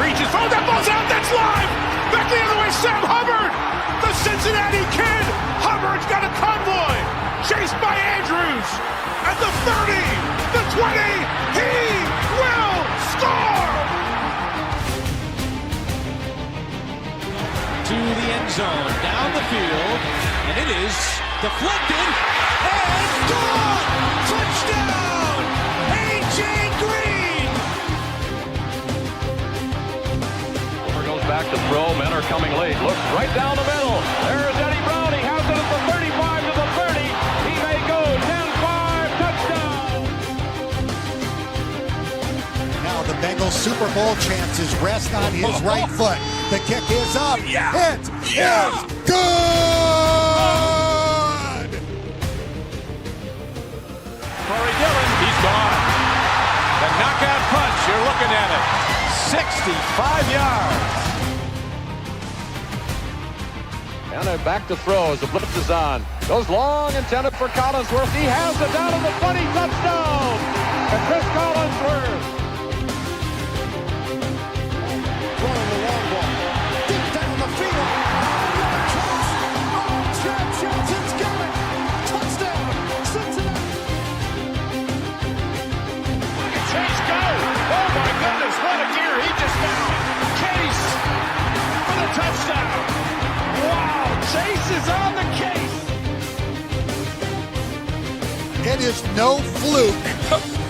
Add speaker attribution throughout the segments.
Speaker 1: reaches, throws that ball's out, that's live! Back the other way, Sam Hubbard! The Cincinnati Kid! Hubbard's got a convoy! Chased by Andrews! At the 30, the 20, he will score!
Speaker 2: To the end zone, down the field, and it is deflected, and gone! Touchdown! A.J. Green!
Speaker 3: Over goes back to throw, men are coming late, looks right down the middle, there's Eddie Brown, he has it at the 35 to the 30, he may go, 10-5, touchdown!
Speaker 4: Now the Bengals Super Bowl chances rest on his right foot. The kick is up. It is good!
Speaker 1: Corey Dillon, he's gone. The knockout punch, you're looking at it. 65 yards.
Speaker 3: And then back to throw as the blitz is on. Goes long, intended for Collinsworth. He has it down to the 20, touchdown! And Chris Collinsworth.
Speaker 4: Throwing the long ball. Deep down the field. Chad Johnson's got it. Touchdown, Cincinnati.
Speaker 1: Look at Chase go. Oh my goodness, what a gear he just found. Chase for the touchdown. Wow, Chase is on the case.
Speaker 4: It is no fluke.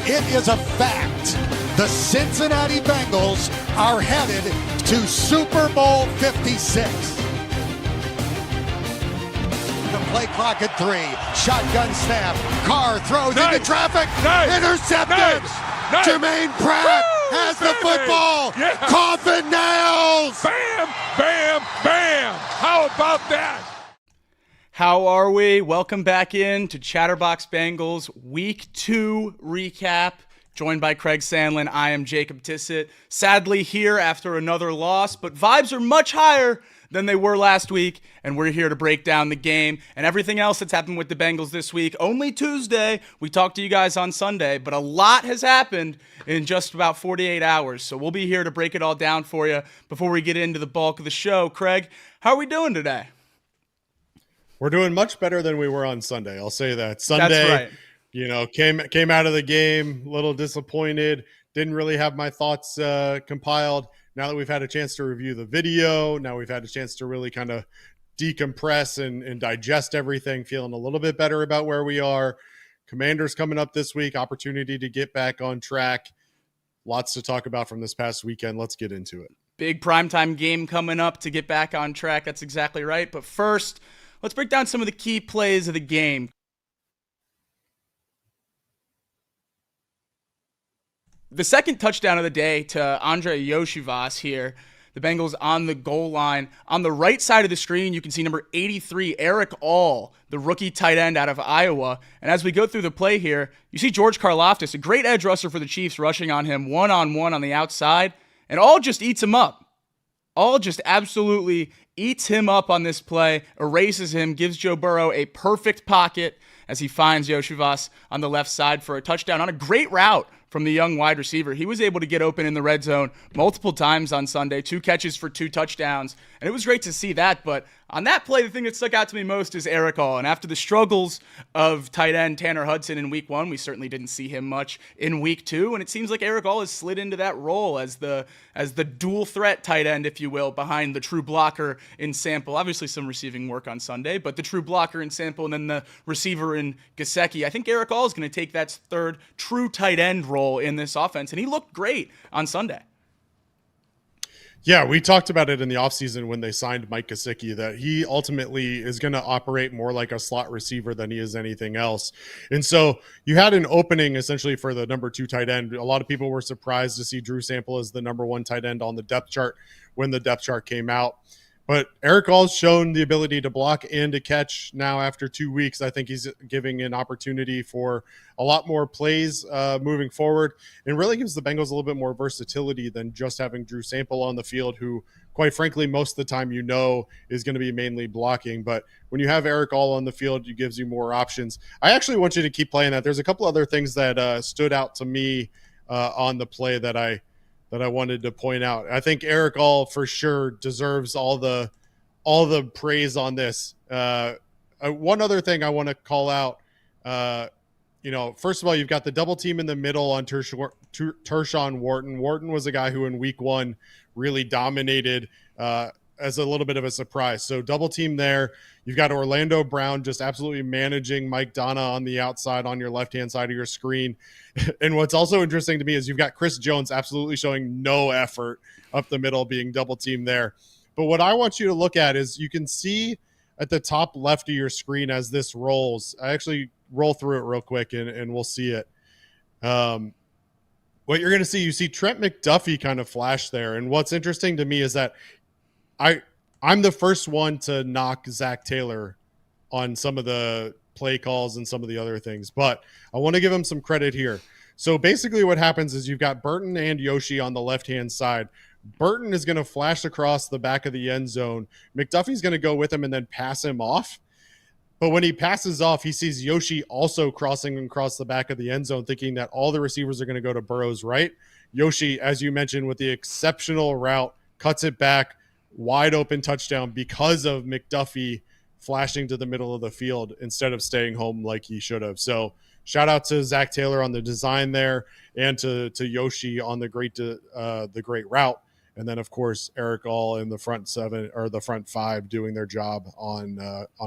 Speaker 4: It is a fact. The Cincinnati Bengals are headed to Super Bowl 56. The play clock at 3. Shotgun snap. Carr throws into traffic. Intercepted. Jermaine Pratt has the football.
Speaker 1: Yeah.
Speaker 4: Coffin nails.
Speaker 1: Bam, bam, bam. How about that?
Speaker 5: How are we? Welcome back in to Chatterbox Bengals Week 2 recap. Joined by Craig Sandlin, I am Jacob Tissett. Sadly here after another loss, but vibes are much higher than they were last week, and we're here to break down the game and everything else that's happened with the Bengals this week. Only Tuesday. We talked to you guys on Sunday, but a lot has happened in just about 48 hours, so we'll be here to break it all down for you before we get into the bulk of the show. Craig, how are we doing today?
Speaker 6: We're doing much better than we were on Sunday. I'll say that. Sunday,
Speaker 5: That's right.
Speaker 6: Came out of the game a little disappointed. Didn't really have my thoughts compiled. Now that we've had a chance to review the video, now we've had a chance to really kind of decompress and digest everything, feeling a little bit better about where we are. Commanders coming up this week, opportunity to get back on track. Lots to talk about from this past weekend. Let's get into it.
Speaker 5: Big primetime game coming up to get back on track. That's exactly right. But first, let's break down some of the key plays of the game. The second touchdown of the day to Andre Yoshivas here. The Bengals on the goal line. On the right side of the screen, you can see number 83, Eric All, the rookie tight end out of Iowa. And as we go through the play here, you see George Karlaftis, a great edge rusher for the Chiefs, rushing on him one-on-one on the outside. And All just eats him up. All just absolutely eats him up on this play, erases him, gives Joe Burrow a perfect pocket as he finds Yoshivas on the left side for a touchdown on a great route from the young wide receiver. He was able to get open in the red zone multiple times on Sunday, 2 catches for 2 touchdowns, and it was great to see that. But on that play, the thing that stuck out to me most is Eric All. And after the struggles of tight end Tanner Hudson in week 1, we certainly didn't see him much in week 2, and it seems like Eric All has slid into that role as the dual threat tight end, if you will, behind the true blocker in Sample. Obviously some receiving work on Sunday, but the true blocker in Sample and then the receiver in Gesicki. I think Eric All is going to take that third true tight end role in this offense, and he looked great on Sunday.
Speaker 6: Yeah, we talked about it in the offseason when they signed Mike Gesicki, that he ultimately is going to operate more like a slot receiver than he is anything else. And so you had an opening essentially for the number 2 tight end. A lot of people were surprised to see Drew Sample as the number 1 tight end on the depth chart when the depth chart came out. But Eric All's shown the ability to block and to catch now after 2 weeks. I think he's giving an opportunity for a lot more plays moving forward, and really gives the Bengals a little bit more versatility than just having Drew Sample on the field, who, quite frankly, most of the time is going to be mainly blocking. But when you have Eric All on the field, it gives you more options. I actually want you to keep playing that. There's a couple other things that stood out to me on the play that I that I wanted to point out. I think Eric All for sure deserves all the praise on this. One other thing I want to call out, first of all, you've got the double team in the middle on Tershawn Wharton. Wharton was a guy who in week 1 really dominated as a little bit of a surprise. So double team there. You've got Orlando Brown just absolutely managing Mike Donna on the outside on your left-hand side of your screen. And what's also interesting to me is you've got Chris Jones absolutely showing no effort up the middle, being double team there. But what I want you to look at is you can see at the top left of your screen as this rolls. I actually roll through it real quick and we'll see it. What you're going to see, you see Trent McDuffie kind of flash there. And what's interesting to me is that I'm the first one to knock Zach Taylor on some of the play calls and some of the other things, but I want to give him some credit here. So basically what happens is you've got Burton and Yoshi on the left-hand side. Burton is going to flash across the back of the end zone. McDuffie's going to go with him and then pass him off. But when he passes off, he sees Yoshi also crossing across the back of the end zone, thinking that all the receivers are going to go to Burrow's right. Yoshi, as you mentioned, with the exceptional route, cuts it back, wide open touchdown because of McDuffie flashing to the middle of the field instead of staying home like he should have. So shout out to Zach Taylor on the design there and to Yoshi on the great route. And then, of course, Eric All in the front 7 or the front 5 doing their job on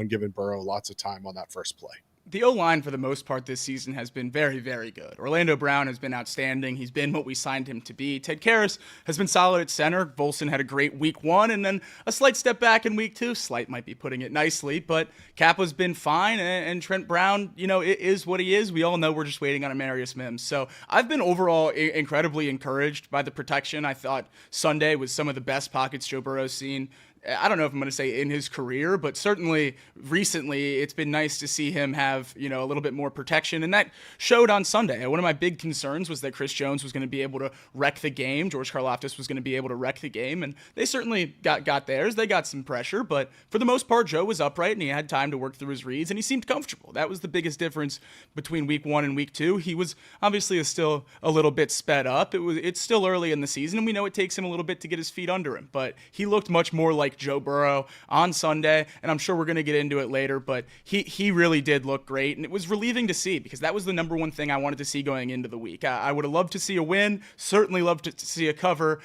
Speaker 6: giving Burrow lots of time on that first play.
Speaker 5: The O-line, for the most part this season, has been very, very good. Orlando Brown has been outstanding. He's been what we signed him to be. Ted Karras has been solid at center. Volson had a great week 1 and then a slight step back in week 2. Slight might be putting it nicely, but Kappa's been fine, and Trent Brown, it is what he is. We all know we're just waiting on Amarius Mims. So I've been overall incredibly encouraged by the protection. I thought Sunday was some of the best pockets Joe Burrow's seen. I don't know if I'm going to say in his career, but certainly recently it's been nice to see him have, a little bit more protection. And that showed on Sunday. One of my big concerns was that Chris Jones was going to be able to wreck the game. George Karlaftis was going to be able to wreck the game. And they certainly got theirs. They got some pressure. But for the most part, Joe was upright and he had time to work through his reads and he seemed comfortable. That was the biggest difference between week 1 and week 2. He was obviously still a little bit sped up. It's still early in the season and we know it takes him a little bit to get his feet under him. But he looked much more like Joe Burrow on Sunday, and I'm sure we're going to get into it later, but he really did look great, and it was relieving to see because that was the number one thing I wanted to see going into the week. I would have loved to see a win, certainly loved to see a cover,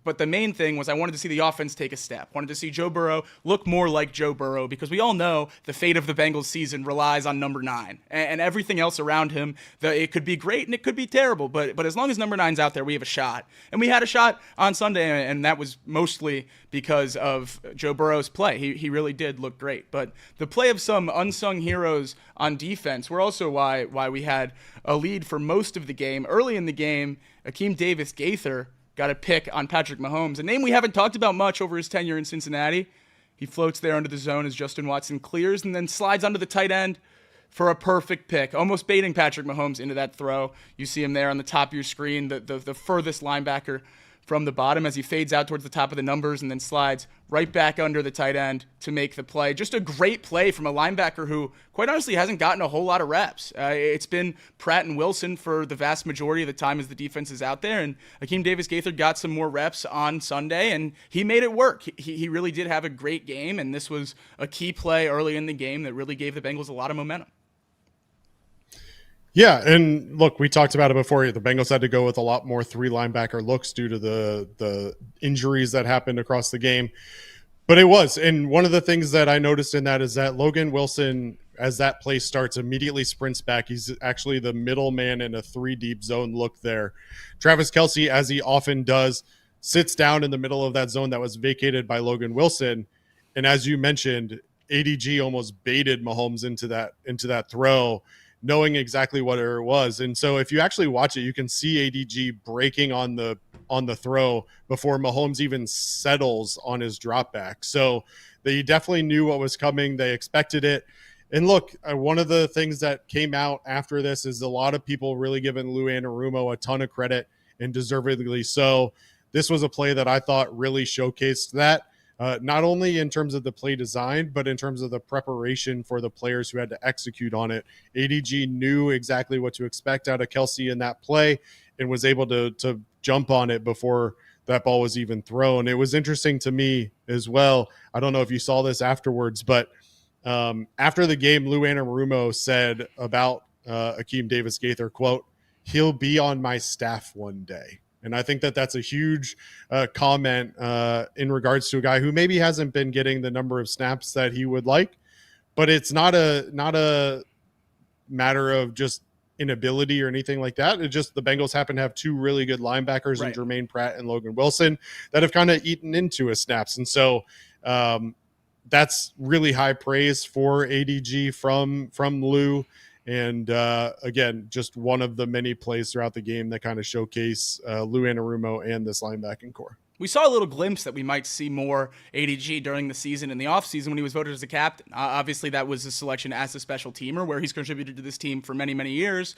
Speaker 5: but the main thing was I wanted to see the offense take a step. Wanted to see Joe Burrow look more like Joe Burrow because we all know the fate of the Bengals season relies on number 9, and everything else around him, it could be great and it could be terrible, but as long as number 9's out there, we have a shot. And we had a shot on Sunday, and that was mostly because of Joe Burrow's play. He really did look great. But the play of some unsung heroes on defense were also why we had a lead for most of the game. Early in the game, Akeem Davis-Gaither got a pick on Patrick Mahomes, a name we haven't talked about much over his tenure in Cincinnati. He floats there under the zone as Justin Watson clears and then slides onto the tight end for a perfect pick, almost baiting Patrick Mahomes into that throw. You see him there on the top of your screen, the furthest linebacker from the bottom as he fades out towards the top of the numbers and then slides right back under the tight end to make the play. Just a great play from a linebacker who, quite honestly, hasn't gotten a whole lot of reps. It's been Pratt and Wilson for the vast majority of the time as the defense is out there, and Akeem Davis-Gaither got some more reps on Sunday, and he made it work. He really did have a great game, and this was a key play early in the game that really gave the Bengals a lot of momentum.
Speaker 6: Yeah, and look, we talked about it before. The Bengals had to go with a lot more 3 linebacker looks due to the injuries that happened across the game. But it was, and one of the things that I noticed in that is that Logan Wilson, as that play starts, immediately sprints back. He's actually the middle man in a 3-deep zone look there. Travis Kelce, as he often does, sits down in the middle of that zone that was vacated by Logan Wilson. And as you mentioned, ADG almost baited Mahomes into that throw, knowing exactly what it was. And so if you actually watch it, you can see ADG breaking on the throw before Mahomes even settles on his drop back. So they definitely knew what was coming. They expected it. And look, one of the things that came out after this is a lot of people really giving Lou Anarumo a ton of credit, and deservedly so. This was a play that I thought really showcased that. not only in terms of the play design, but in terms of the preparation for the players who had to execute on it. ADG knew exactly what to expect out of Kelsey in that play and was able to jump on it before that ball was even thrown. It was interesting to me as well. I don't know if you saw this afterwards, but after the game, Lou Anarumo said about Akeem Davis-Gaither, quote, "He'll be on my staff one day." And I think that that's a huge comment in regards to a guy who maybe hasn't been getting the number of snaps that he would like, but it's not a matter of just inability or anything like that. It's just the Bengals happen to have two really good linebackers in Jermaine Pratt and Logan Wilson that have kind of eaten into his snaps. And so that's really high praise for ADG from Lou. And again, just one of the many plays throughout the game that kind of showcase Lou Anarumo and this linebacking core.
Speaker 5: We saw a little glimpse that we might see more ADG during the season in the offseason when he was voted as a captain. Obviously, that was a selection as a special teamer where he's contributed to this team for many, many years.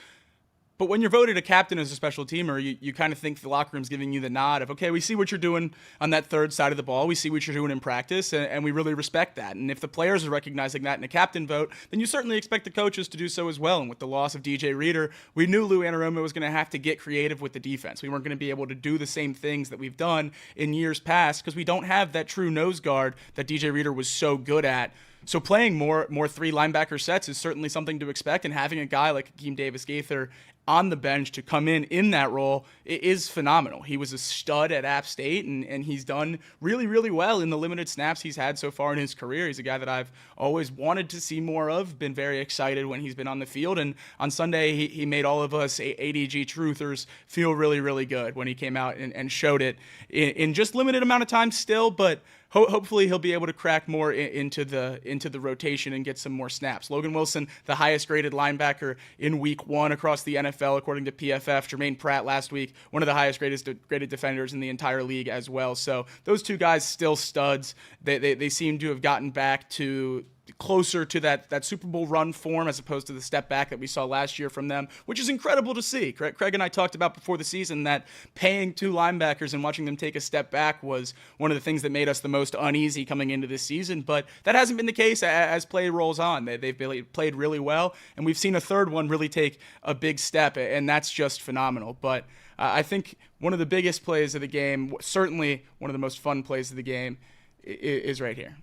Speaker 5: But when you're voted a captain as a special teamer, you kind of think the locker room's giving you the nod of, okay, we see what you're doing on that third side of the ball. We see what you're doing in practice, and we really respect that. And if the players are recognizing that in a captain vote, then you certainly expect the coaches to do so as well. And with the loss of DJ Reader, we knew Lou Anarumo was going to have to get creative with the defense. We weren't going to be able to do the same things that we've done in years past because we don't have that true nose guard that DJ Reader was so good at. So playing more three linebacker sets is certainly something to expect, and having a guy like Akeem Davis-Gaither on the bench to come in that role is phenomenal. He was a stud at App State, and he's done really, really well in the limited snaps he's had so far in his career. He's a guy that I've always wanted to see more of, been very excited when he's been on the field, and on Sunday he made all of us ADG truthers feel really, really good when he came out and showed it in just limited amount of time still, but hopefully he'll be able to crack more into the rotation and get some more snaps. Logan Wilson, the highest graded linebacker in week 1 across the NFL, according to PFF. Jermaine Pratt last week, one of the highest graded defenders in the entire league as well. So those two guys still studs. They seem to have gotten back to closer to that Super Bowl run form as opposed to the step back that we saw last year from them, which is incredible to see. Craig and I talked about before the season that paying two linebackers and watching them take a step back was one of the things that made us the most uneasy coming into this season, but that hasn't been the case as play rolls on. They've played really well, and we've seen a third one really take a big step, and that's just phenomenal. But I think one of the biggest plays of the game, certainly one of the most fun plays of the game, is right here.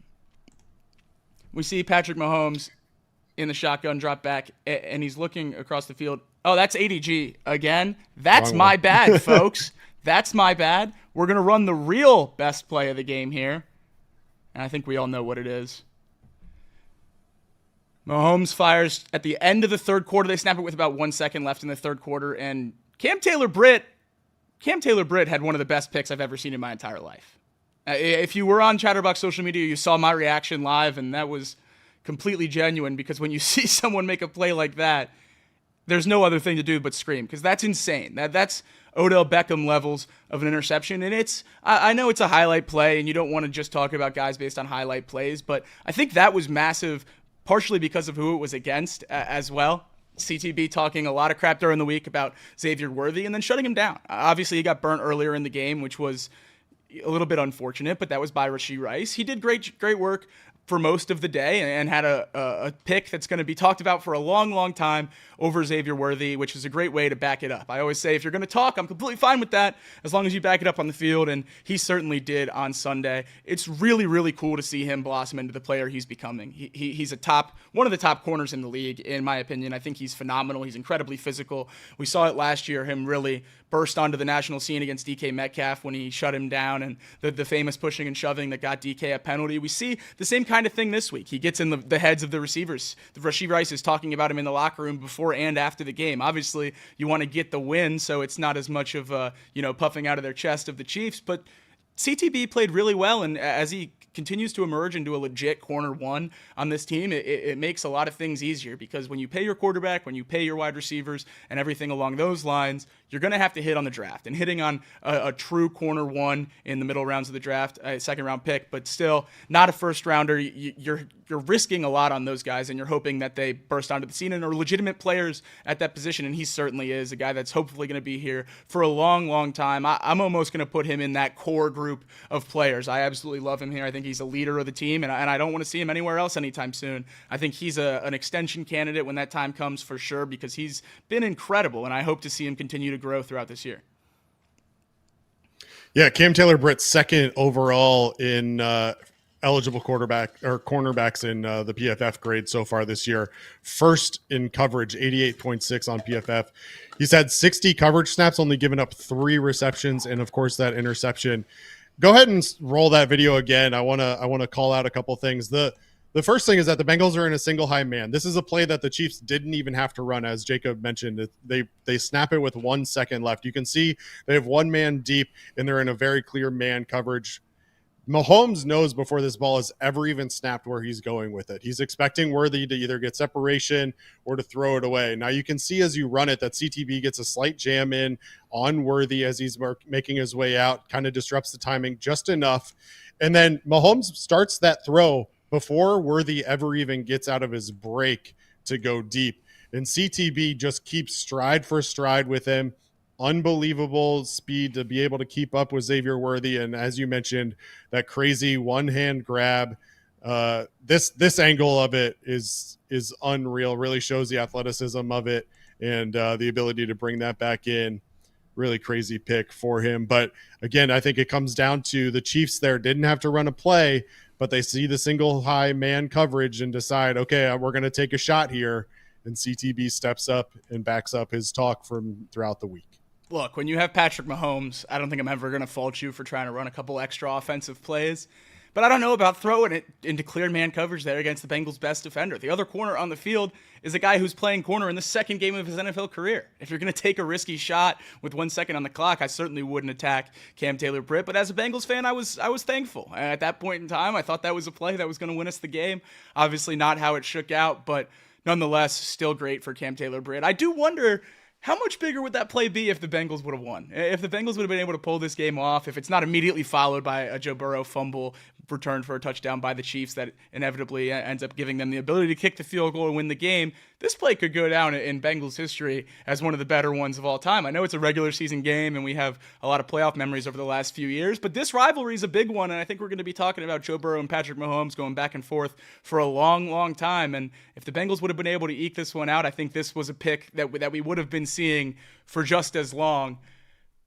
Speaker 5: We see Patrick Mahomes in the shotgun drop back, and he's looking across the field. Oh, that's ADG again. That's my bad, folks. That's my bad. We're going to run the real best play of the game here, and I think we all know what it is. Mahomes fires at the end of the third quarter. They snap it with about 1 second left in the third quarter, and Cam Taylor-Britt had one of the best picks I've ever seen in my entire life. If you were on Chatterbox social media, you saw my reaction live, and that was completely genuine because when you see someone make a play like that, there's no other thing to do but scream because that's insane. That's Odell Beckham levels of an interception, and I know it's a highlight play, and you don't want to just talk about guys based on highlight plays, but I think that was massive, partially because of who it was against as well. CTB talking a lot of crap during the week about Xavier Worthy and then shutting him down. Obviously, he got burnt earlier in the game, which was a little bit unfortunate, but that was by Rashee Rice. He did great work for most of the day and had a pick that's going to be talked about for a long, long time over Xavier Worthy, which is a great way to back it up. I always say if you're going to talk, I'm completely fine with that as long as you back it up on the field, and he certainly did on Sunday. It's really, really cool to see him blossom into the player he's becoming. He's one of the top corners in the league, in my opinion. I think he's phenomenal. He's incredibly physical. We saw it last year, him really burst onto the national scene against DK Metcalf when he shut him down, and the famous pushing and shoving that got DK a penalty. We see the same kind of thing this week. He gets in the heads of the receivers. Rashee Rice is talking about him in the locker room before and after the game. Obviously, you want to get the win, so it's not as much of puffing out of their chest of the Chiefs, but CTB played really well, and as he continues to emerge into a legit corner one on this team, it makes a lot of things easier because when you pay your quarterback, when you pay your wide receivers, and everything along those lines, you're going to have to hit on the draft. And hitting on a true corner one in the middle rounds of the draft, a second-round pick, but still not a first-rounder, you're you're risking a lot on those guys, and you're hoping that they burst onto the scene and are legitimate players at that position. And he certainly is a guy that's hopefully going to be here for a long, long time. I'm almost going to put him in that core group of players. I absolutely love him here. I think he's a leader of the team, and I don't want to see him anywhere else anytime soon. I think he's an extension candidate when that time comes for sure, because he's been incredible, and I hope to see him continue to grow throughout this year.
Speaker 6: Yeah, Cam Taylor-Britt second overall in eligible cornerbacks in the PFF grade so far this year. First in coverage, 88.6 on PFF. He's had 60 coverage snaps, only given up 3 receptions, and of course that interception. Go ahead and roll that video again. I want to call out a couple things. The first thing is that the Bengals are in a single high man. This is a play that the Chiefs didn't even have to run, as Jacob mentioned. They snap it with 1 second left. You can see they have one man deep, and they're in a very clear man coverage. Mahomes knows before this ball is ever even snapped where he's going with it. He's expecting Worthy to either get separation or to throw it away. Now you can see as you run it that CTB gets a slight jam in on Worthy as he's making his way out, kind of disrupts the timing just enough. And then Mahomes starts that throw before Worthy ever even gets out of his break to go deep. And CTB just keeps stride for stride with him. Unbelievable speed to be able to keep up with Xavier Worthy. And as you mentioned, that crazy one-hand grab. This angle of it is unreal. Really shows the athleticism of it and the ability to bring that back in. Really crazy pick for him. But again, I think it comes down to the Chiefs there didn't have to run a play, but they see the single high man coverage and decide, okay, we're going to take a shot here. And CTB steps up and backs up his talk from throughout the week.
Speaker 5: Look, when you have Patrick Mahomes, I don't think I'm ever going to fault you for trying to run a couple extra offensive plays. But I don't know about throwing it into clear man coverage there against the Bengals' best defender. The other corner on the field is a guy who's playing corner in the second game of his NFL career. If you're going to take a risky shot with 1 second on the clock, I certainly wouldn't attack Cam Taylor-Britt. But as a Bengals fan, I was thankful. And at that point in time, I thought that was a play that was going to win us the game. Obviously not how it shook out, but nonetheless, still great for Cam Taylor-Britt. I do wonder, how much bigger would that play be if the Bengals would have won? If the Bengals would have been able to pull this game off, if it's not immediately followed by a Joe Burrow fumble returned for a touchdown by the Chiefs that inevitably ends up giving them the ability to kick the field goal and win the game, this play could go down in Bengals history as one of the better ones of all time. I know it's a regular season game and we have a lot of playoff memories over the last few years, but this rivalry is a big one, and I think we're going to be talking about Joe Burrow and Patrick Mahomes going back and forth for a long, long time. And if the Bengals would have been able to eke this one out, I think this was a pick that we would have been seeing for just as long.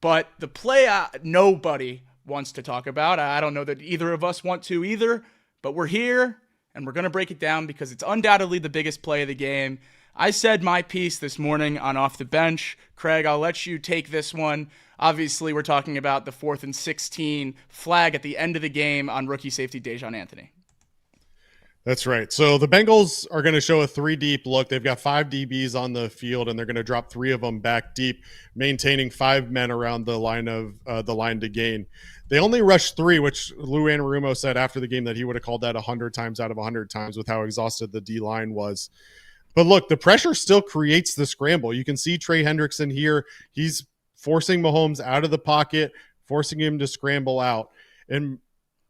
Speaker 5: But the play nobody wants to talk about, I don't know that either of us want to either, but we're here and we're going to break it down because it's undoubtedly the biggest play of the game. I said my piece this morning on Off the Bench. Craig, I'll let you take this one. Obviously, we're talking about the 4th and 16 flag at the end of the game on rookie safety Dejon Anthony.
Speaker 6: That's right. So the Bengals are going to show a 3 deep look. They've got 5 DBs on the field, and they're going to drop 3 of them back deep, maintaining 5 men around the line to gain. They only rushed 3, which Lou Anarumo said after the game that he would have called that 100 times out of 100 times with how exhausted the D line was. But look, the pressure still creates the scramble. You can see Trey Hendrickson here. He's forcing Mahomes out of the pocket, forcing him to scramble out. And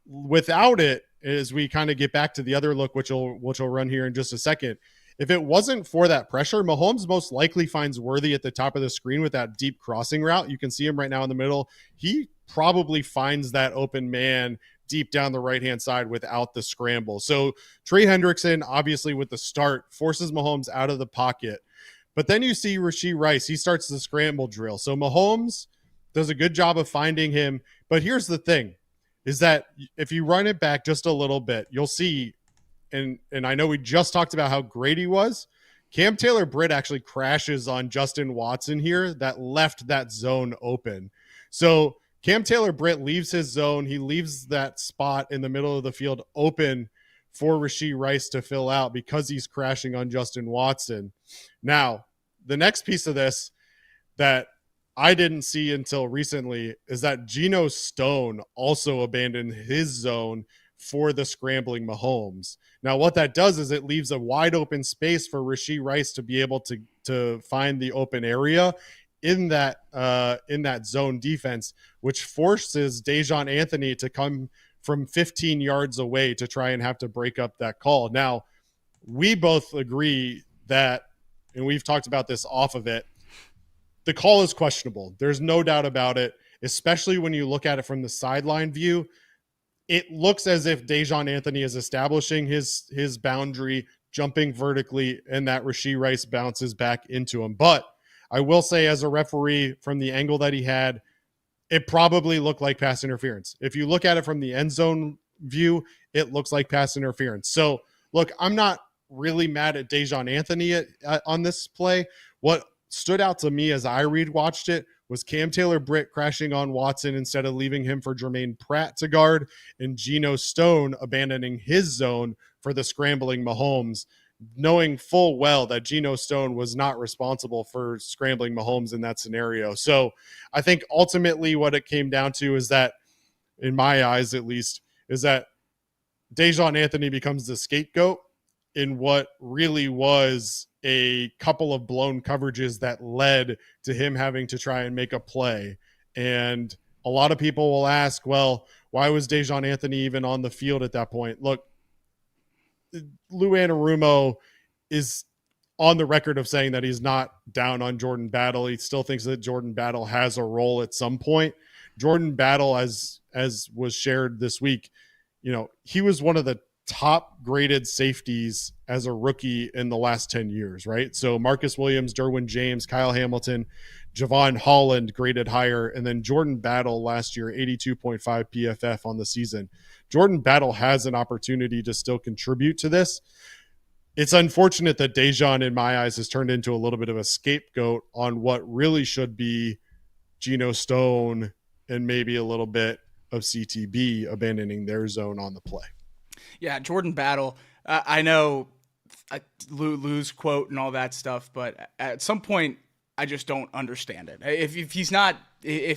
Speaker 6: without it, as we kind of get back to the other look, which will run here in just a second, if it wasn't for that pressure, Mahomes most likely finds Worthy at the top of the screen with that deep crossing route. You can see him right now in the middle. He probably finds that open man deep down the right-hand side without the scramble. So Trey Hendrickson, obviously with the start, forces Mahomes out of the pocket. But then you see Rashee Rice. He starts the scramble drill. So Mahomes does a good job of finding him. But here's the thing, is that if you run it back just a little bit, you'll see, and I know we just talked about how great he was, Cam Taylor-Britt actually crashes on Justin Watson here that left that zone open. So Cam Taylor-Britt leaves his zone. He leaves that spot in the middle of the field open for Rashee Rice to fill out because he's crashing on Justin Watson. Now, the next piece of this that I didn't see until recently is that Geno Stone also abandoned his zone for the scrambling Mahomes. Now, what that does is it leaves a wide open space for Rashee Rice to be able to find the open area in that zone defense, which forces Dejon Anthony to come from 15 yards away to try and have to break up that call. Now, we both agree that, and we've talked about this off of it, the call is questionable. There's no doubt about it, especially when you look at it from the sideline view. It looks as if Dejon Anthony is establishing his boundary, jumping vertically, and that Rashee Rice bounces back into him. But I will say, as a referee, from the angle that he had, it probably looked like pass interference. If you look at it from the end zone view, it looks like pass interference. So, look, I'm not really mad at Dejon Anthony on this play. What stood out to me as I watched it was Cam Taylor-Britt crashing on Watson instead of leaving him for Jermaine Pratt to guard, and Geno Stone abandoning his zone for the scrambling Mahomes, knowing full well that Geno Stone was not responsible for scrambling Mahomes in that scenario. So I think ultimately what it came down to is that, in my eyes at least, is that Dejon Anthony becomes the scapegoat in what really was a couple of blown coverages that led to him having to try and make a play. And a lot of people will ask, well, why was Dejon Anthony even on the field at that point? Look, Lou Anarumo is on the record of saying that he's not down on Jordan Battle. He still thinks that Jordan Battle has a role at some point. Jordan Battle, as was shared this week, he was one of the top graded safeties as a rookie in the last 10 years, right? So Marcus Williams, Derwin James, Kyle Hamilton, Javon Holland graded higher, and then Jordan Battle last year, 82.5 PFF on the season. Jordan Battle has an opportunity to still contribute to this. It's unfortunate that Dejon, in my eyes, has turned into a little bit of a scapegoat on what really should be Geno Stone and maybe a little bit of CTB abandoning their zone on the play.
Speaker 5: Yeah, Jordan Battle. I know Lou's quote and all that stuff, but at some point, I just don't understand it. If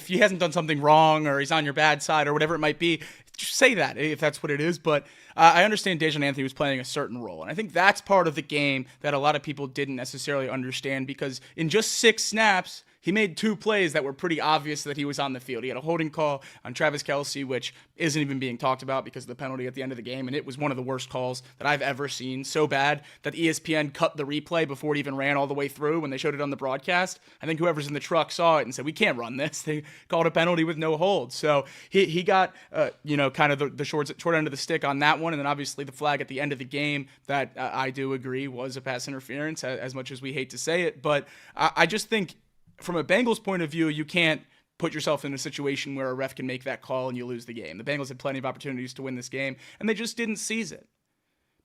Speaker 5: he hasn't done something wrong or he's on your bad side or whatever it might be, just say that if that's what it is. But I understand Dejon Anthony was playing a certain role, and I think that's part of the game that a lot of people didn't necessarily understand, because in just 6 snaps, he made 2 plays that were pretty obvious that he was on the field. He had a holding call on Travis Kelce, which isn't even being talked about because of the penalty at the end of the game, and it was one of the worst calls that I've ever seen. So bad that ESPN cut the replay before it even ran all the way through when they showed it on the broadcast. I think whoever's in the truck saw it and said, we can't run this. They called a penalty with no hold. So he got, kind of the short end of the stick on that one, and then obviously the flag at the end of the game that I do agree was a pass interference, as much as we hate to say it. But I just think, from a Bengals point of view, you can't put yourself in a situation where a ref can make that call and you lose the game. The Bengals had plenty of opportunities to win this game, and they just didn't seize it.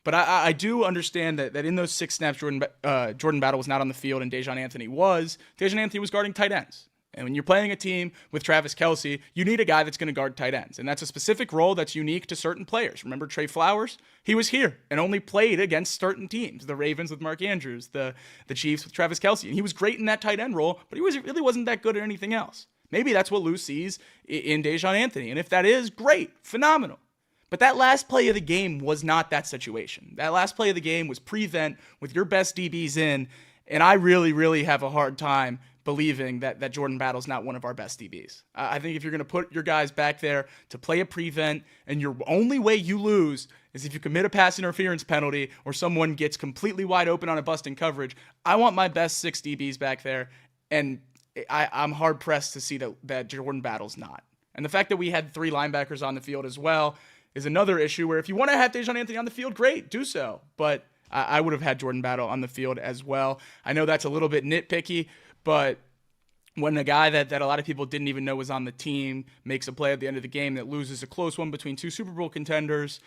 Speaker 5: But I do understand that in those 6 snaps, Jordan Battle was not on the field and Dejon Anthony was. Dejon Anthony was guarding tight ends. And when you're playing a team with Travis Kelce, you need a guy that's going to guard tight ends. And that's a specific role that's unique to certain players. Remember Trey Flowers? He was here and only played against certain teams. The Ravens with Mark Andrews, the Chiefs with Travis Kelce. And he was great in that tight end role, but he really wasn't that good at anything else. Maybe that's what Lou sees in Dejon Anthony. And if that is, great, phenomenal. But that last play of the game was not that situation. That last play of the game was prevent with your best DBs in, and I really, really have a hard time believing that Jordan Battle's not one of our best DBs. I think if you're going to put your guys back there to play a prevent, and your only way you lose is if you commit a pass interference penalty or someone gets completely wide open on a busting coverage, I want my best 6 DBs back there, and I'm hard-pressed to see that Jordan Battle's not. And the fact that we had 3 linebackers on the field as well is another issue where if you want to have Dejon Anthony on the field, great, do so. But I would have had Jordan Battle on the field as well. I know that's a little bit nitpicky, but when a guy that a lot of people didn't even know was on the team makes a play at the end of the game that loses a close one between 2 Super Bowl contenders,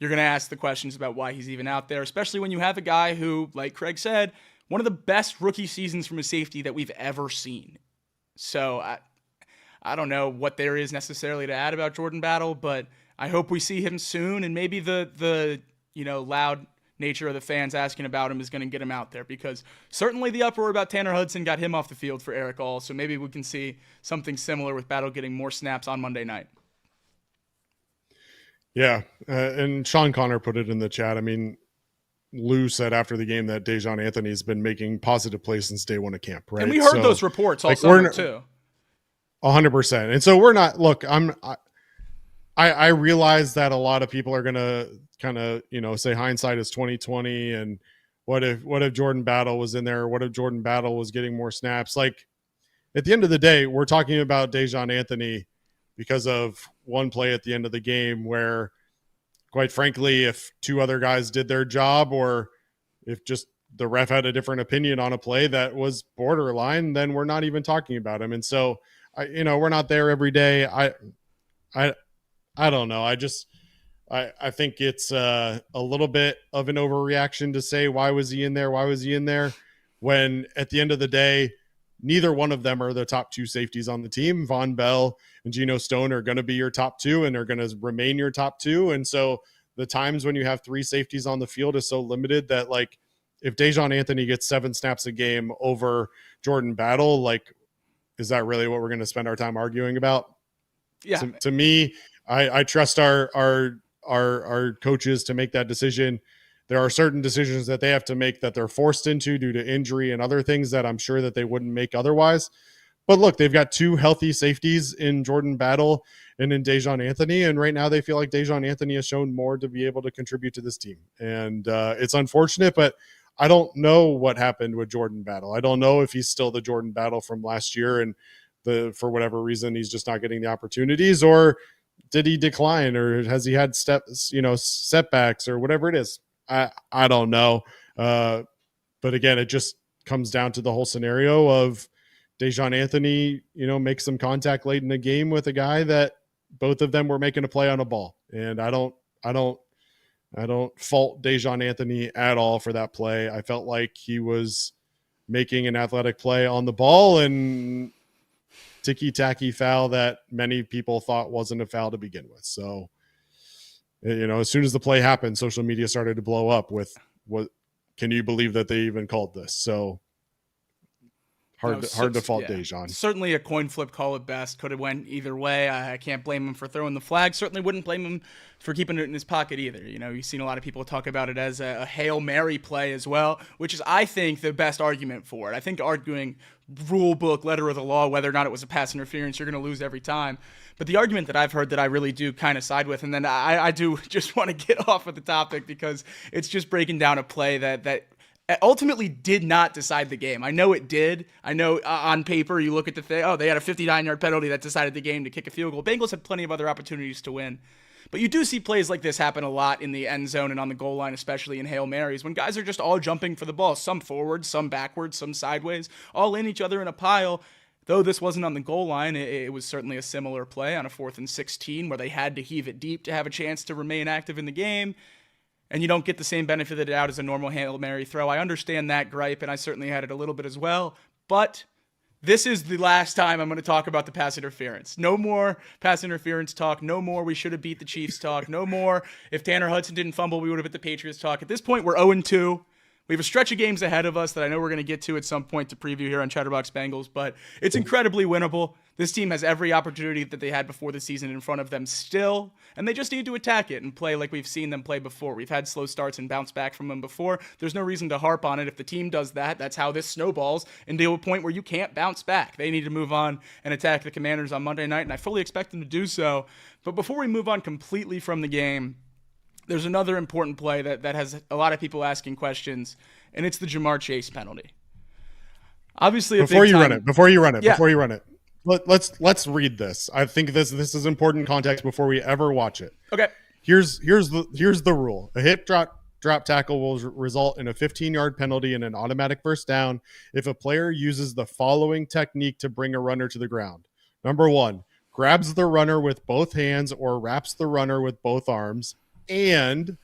Speaker 5: you're going to ask the questions about why he's even out there, especially when you have a guy who, like Craig said, one of the best rookie seasons from a safety that we've ever seen. So I don't know what there is necessarily to add about Jordan Battle, but I hope we see him soon, and maybe the loud nature of the fans asking about him is going to get him out there, because certainly the uproar about Tanner Hudson got him off the field for Eric All, so maybe we can see something similar with Battle getting more snaps on Monday night.
Speaker 6: Yeah, and Sean Connor put it in the chat. I mean, Lou said after the game that Dejon Anthony's been making positive plays since day 1 of camp, right?
Speaker 5: And we heard those reports all summer too.
Speaker 6: 100%. And so we're not, look, I realize that a lot of people are gonna kind of, say hindsight is 2020, and what if Jordan Battle was in there? What if Jordan Battle was getting more snaps? Like, at the end of the day, we're talking about Dejon Anthony because of one play at the end of the game where, quite frankly, if two other guys did their job, or if just the ref had a different opinion on a play that was borderline, then we're not even talking about him. And so, we're not there every day. I don't know. I think it's a little bit of an overreaction to say, why was he in there? Why was he in there? When at the end of the day, neither one of them are the top two safeties on the team. Von Bell and Geno Stone are going to be your top two, and are going to remain your top two. And so the times when you have three safeties on the field is so limited that, like, if Dejon Anthony gets 7 snaps a game over Jordan Battle, like, is that really what we're going to spend our time arguing about?
Speaker 5: Yeah.
Speaker 6: To me, I trust our coaches to make that decision. There are certain decisions that they have to make that they're forced into due to injury and other things that I'm sure that they wouldn't make otherwise. But look, they've got 2 healthy safeties in Jordan Battle and in Dejon Anthony. And right now they feel like Dejon Anthony has shown more to be able to contribute to this team. And it's unfortunate, but I don't know what happened with Jordan Battle. I don't know if he's still the Jordan Battle from last year, and for whatever reason, he's just not getting the opportunities, or did he decline, or has he had setbacks or whatever it is. I don't know. But again, it just comes down to the whole scenario of Dejon Anthony, makes some contact late in the game with a guy that both of them were making a play on a ball. And I don't fault Dejon Anthony at all for that play. I felt like he was making an athletic play on the ball, and ticky-tacky foul that many people thought wasn't a foul to begin with. So, as soon as the play happened, social media started to blow up with, what can you believe that they even called this? So hard to fault Dejon.
Speaker 5: Certainly a coin flip call at best. Could have went either way. I can't blame him for throwing the flag. Certainly wouldn't blame him for keeping it in his pocket either. You've seen a lot of people talk about it as a Hail Mary play as well, which is, I think, the best argument for it. I think arguing rule book, letter of the law, whether or not it was a pass interference, you're going to lose every time. But the argument that I've heard that I really do kind of side with, and then I do just want to get off of the topic because it's just breaking down a play that ultimately did not decide the game. I know it did. I know on paper you look at the thing, they had a 59-yard penalty that decided the game to kick a field goal. Bengals had plenty of other opportunities to win. But you do see plays like this happen a lot in the end zone and on the goal line, especially in Hail Marys, when guys are just all jumping for the ball, some forward, some backwards, some sideways, all in each other in a pile. Though this wasn't on the goal line, it was certainly a similar play on a 4th and 16 where they had to heave it deep to have a chance to remain active in the game. And you don't get the same benefit of the doubt as a normal Hail Mary throw. I understand that gripe, and I certainly had it a little bit as well. But this is the last time I'm going to talk about the pass interference. No more pass interference talk. No more we should have beat the Chiefs talk. No more if Tanner Hudson didn't fumble, we would have hit the Patriots talk. At this point, we're 0-2. We have a stretch of games ahead of us that I know we're going to get to at some point to preview here on Chatterbox Bengals, but it's incredibly winnable. This team has every opportunity that they had before the season in front of them still, and they just need to attack it and play like we've seen them play before. We've had slow starts and bounce back from them before. There's no reason to harp on it. If the team does that, that's how this snowballs into a point where you can't bounce back. They need to move on and attack the Commanders on Monday night, and I fully expect them to do so. But before we move on completely from the game, there's another important play that has a lot of people asking questions, and it's the Jamar Chase penalty. Obviously,
Speaker 6: before you run it, let's read this. I think this is important context before we ever watch it.
Speaker 5: Okay.
Speaker 6: Here's the rule. A hip drop tackle will result in a 15-yard penalty and an automatic first down if a player uses the following technique to bring a runner to the ground. Number 1, grabs the runner with both hands or wraps the runner with both arms, and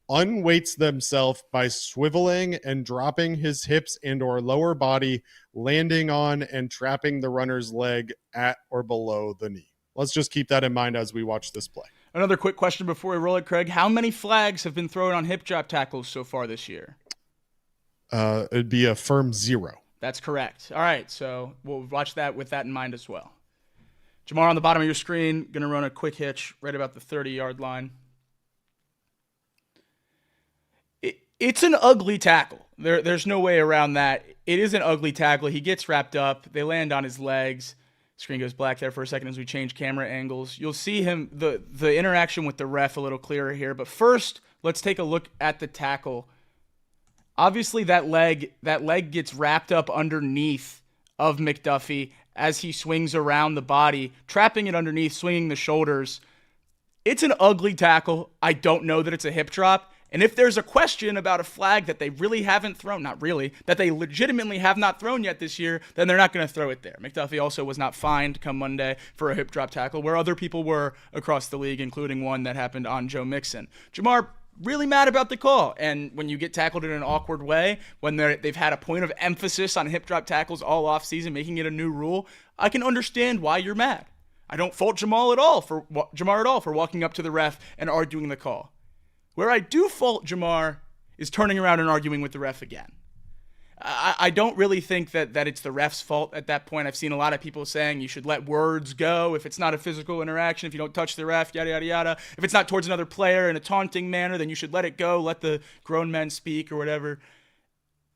Speaker 6: unweights themselves by swiveling and dropping his hips and or lower body, landing on and trapping the runner's leg at or below the knee. Let's just keep that in mind as we watch this play.
Speaker 5: Another quick question before we roll it, Craig. How many flags have been thrown on hip drop tackles so far this year?
Speaker 6: It'd be a firm 0.
Speaker 5: That's correct. All right, so we'll watch that with that in mind as well. Jamar on the bottom of your screen, going to run a quick hitch right about the 30-yard line. It's an ugly tackle. There's no way around that. It is an ugly tackle. He gets wrapped up. They land on his legs. Screen goes black there for a second as we change camera angles. You'll see the interaction with the ref a little clearer here. But first, let's take a look at the tackle. Obviously, that leg gets wrapped up underneath of McDuffie as he swings around the body, trapping it underneath, swinging the shoulders. It's an ugly tackle. I don't know that it's a hip drop. And if there's a question about a flag that they really haven't thrown, not really, that they legitimately have not thrown yet this year, then they're not going to throw it there. McDuffie also was not fined come Monday for a hip drop tackle, where other people were across the league, including one that happened on Joe Mixon. Jamar, really mad about the call. And when you get tackled in an awkward way, when they've had a point of emphasis on hip drop tackles all offseason, making it a new rule, I can understand why you're mad. I don't fault Jamar at all for walking up to the ref and arguing the call. Where I do fault Jamar is turning around and arguing with the ref again. I don't really think that it's the ref's fault at that point. I've seen a lot of people saying you should let words go if it's not a physical interaction, if you don't touch the ref, yada, yada, yada. If it's not towards another player in a taunting manner, then you should let it go, let the grown men speak or whatever.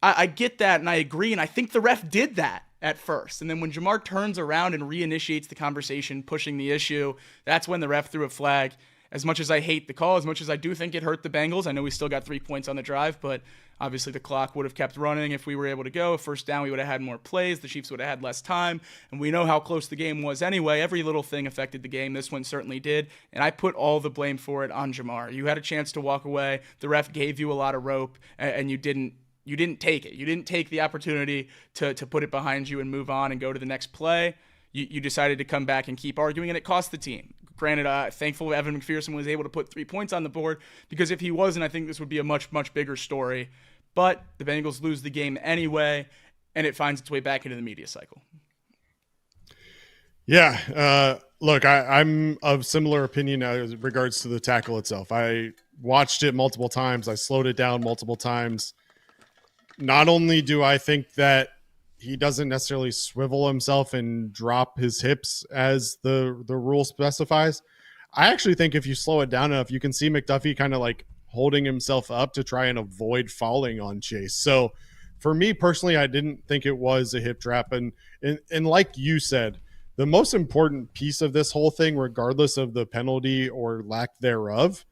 Speaker 5: I get that, and I agree, and I think the ref did that at first. And then when Jamar turns around and reinitiates the conversation, pushing the issue, that's when the ref threw a flag. As much as I hate the call, as much as I do think it hurt the Bengals, I know we still got 3 points on the drive, but obviously the clock would have kept running if we were able to go. First down, we would have had more plays. The Chiefs would have had less time, and we know how close the game was anyway. Every little thing affected the game. This one certainly did, and I put all the blame for it on Jamar. You had a chance to walk away. The ref gave you a lot of rope, and you didn't take it. You didn't take the opportunity to put it behind you and move on and go to the next play. You decided to come back and keep arguing, and it cost the team. Granted, thankful Evan McPherson was able to put 3 points on the board, because if he wasn't, I think this would be a much, much bigger story. But the Bengals lose the game anyway, and it finds its way back into the media cycle.
Speaker 6: Yeah, look, I'm of similar opinion as regards to the tackle itself. I watched it multiple times. I slowed it down multiple times. Not only do I think that he doesn't necessarily swivel himself and drop his hips as the rule specifies, I actually think if you slow it down enough, you can see McDuffie kind of like holding himself up to try and avoid falling on Chase. So for me personally, I didn't think it was a hip drop. And like you said, the most important piece of this whole thing, regardless of the penalty or lack thereof,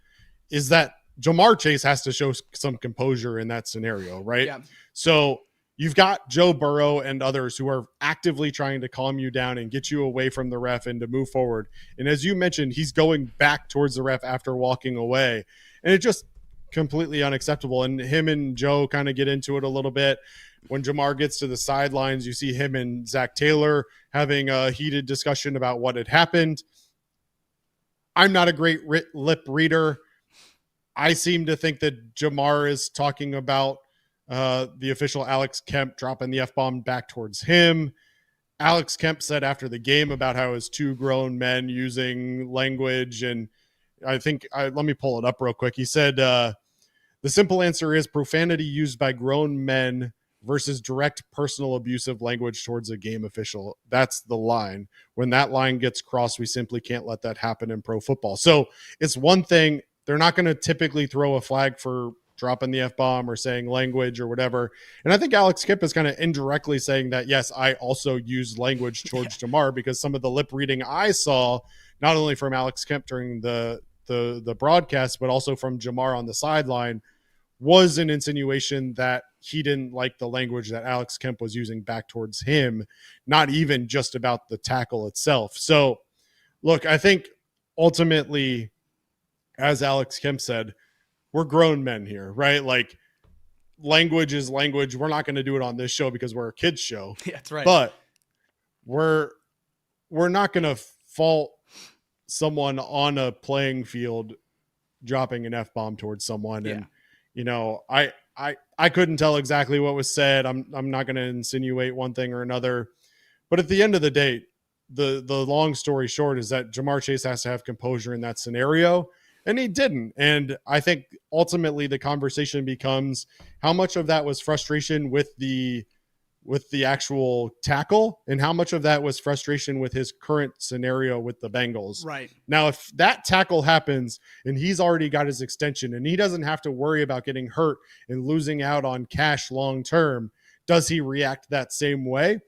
Speaker 6: is that Jamar Chase has to show some composure in that scenario, right?
Speaker 5: Yeah.
Speaker 6: So you've got Joe Burrow and others who are actively trying to calm you down and get you away from the ref and to move forward. And as you mentioned, he's going back towards the ref after walking away. And it's just completely unacceptable. And him and Joe kind of get into it a little bit. When Jamar gets to the sidelines, you see him and Zach Taylor having a heated discussion about what had happened. I'm not a great lip reader. I seem to think that Jamar is talking about the official Alex Kemp dropping the F-bomb back towards him. Alex Kemp said after the game about how it was two grown men using language, and I think, let me pull it up real quick. He said, the simple answer is profanity used by grown men versus direct personal abusive language towards a game official. That's the line. When that line gets crossed, we simply can't let that happen in pro football. So it's one thing. They're not going to typically throw a flag for dropping the F-bomb or saying language or whatever. And I think Alex Kemp is kind of indirectly saying that, yes, I also used language towards Jamar, because some of the lip reading I saw, not only from Alex Kemp during the broadcast, but also from Jamar on the sideline, was an insinuation that he didn't like the language that Alex Kemp was using back towards him, not even just about the tackle itself. So, look, I think ultimately, as Alex Kemp said, we're grown men here, right? Like, language is language. We're not going to do it on this show because we're a kids show.
Speaker 5: Yeah, that's right.
Speaker 6: But we're not going to fault someone on a playing field dropping an F-bomb towards someone.
Speaker 5: Yeah.
Speaker 6: And, you know, I couldn't tell exactly what was said. I'm not going to insinuate one thing or another. But at the end of the day, the long story short is that Jamar Chase has to have composure in that scenario. And he didn't. And I think ultimately the conversation becomes how much of that was frustration with the actual tackle, and how much of that was frustration with his current scenario with the Bengals.
Speaker 5: Right.
Speaker 6: Now, if that tackle happens and he's already got his extension and he doesn't have to worry about getting hurt and losing out on cash long term, does he react that same way?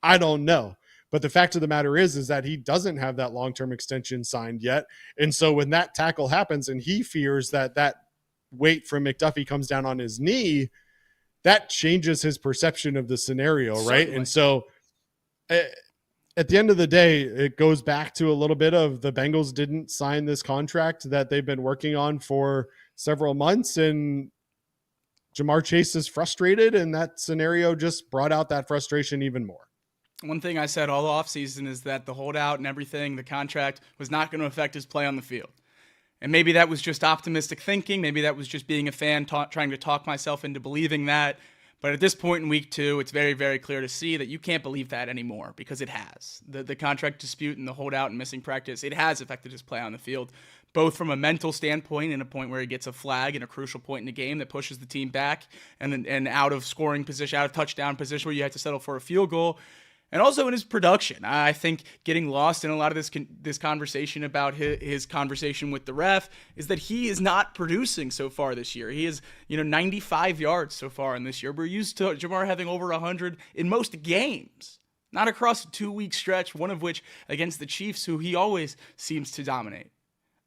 Speaker 6: I don't know. But the fact of the matter is that he doesn't have that long-term extension signed yet. And so when that tackle happens and he fears that that weight from McDuffie comes down on his knee, that changes his perception of the scenario, right?
Speaker 5: Certainly.
Speaker 6: And so at the end of the day, it goes back to a little bit of the Bengals didn't sign this contract that they've been working on for several months, and Ja'Marr Chase is frustrated, and that scenario just brought out that frustration even more.
Speaker 5: One thing I said all offseason is that the holdout and everything, the contract, was not going to affect his play on the field. And maybe that was just optimistic thinking. Maybe that was just being a fan trying to talk myself into believing that. But at this point in week 2, it's very, very clear to see that you can't believe that anymore, because it has. The contract dispute and the holdout and missing practice, it has affected his play on the field, both from a mental standpoint and a point where he gets a flag in a crucial point in the game that pushes the team back and out of scoring position, out of touchdown position where you have to settle for a field goal. And also in his production. I think getting lost in a lot of this conversation about his conversation with the ref is that he is not producing so far this year. He is, 95 yards so far in this year. We're used to Ja'Marr having over 100 in most games, not across a 2-week stretch, one of which against the Chiefs, who he always seems to dominate.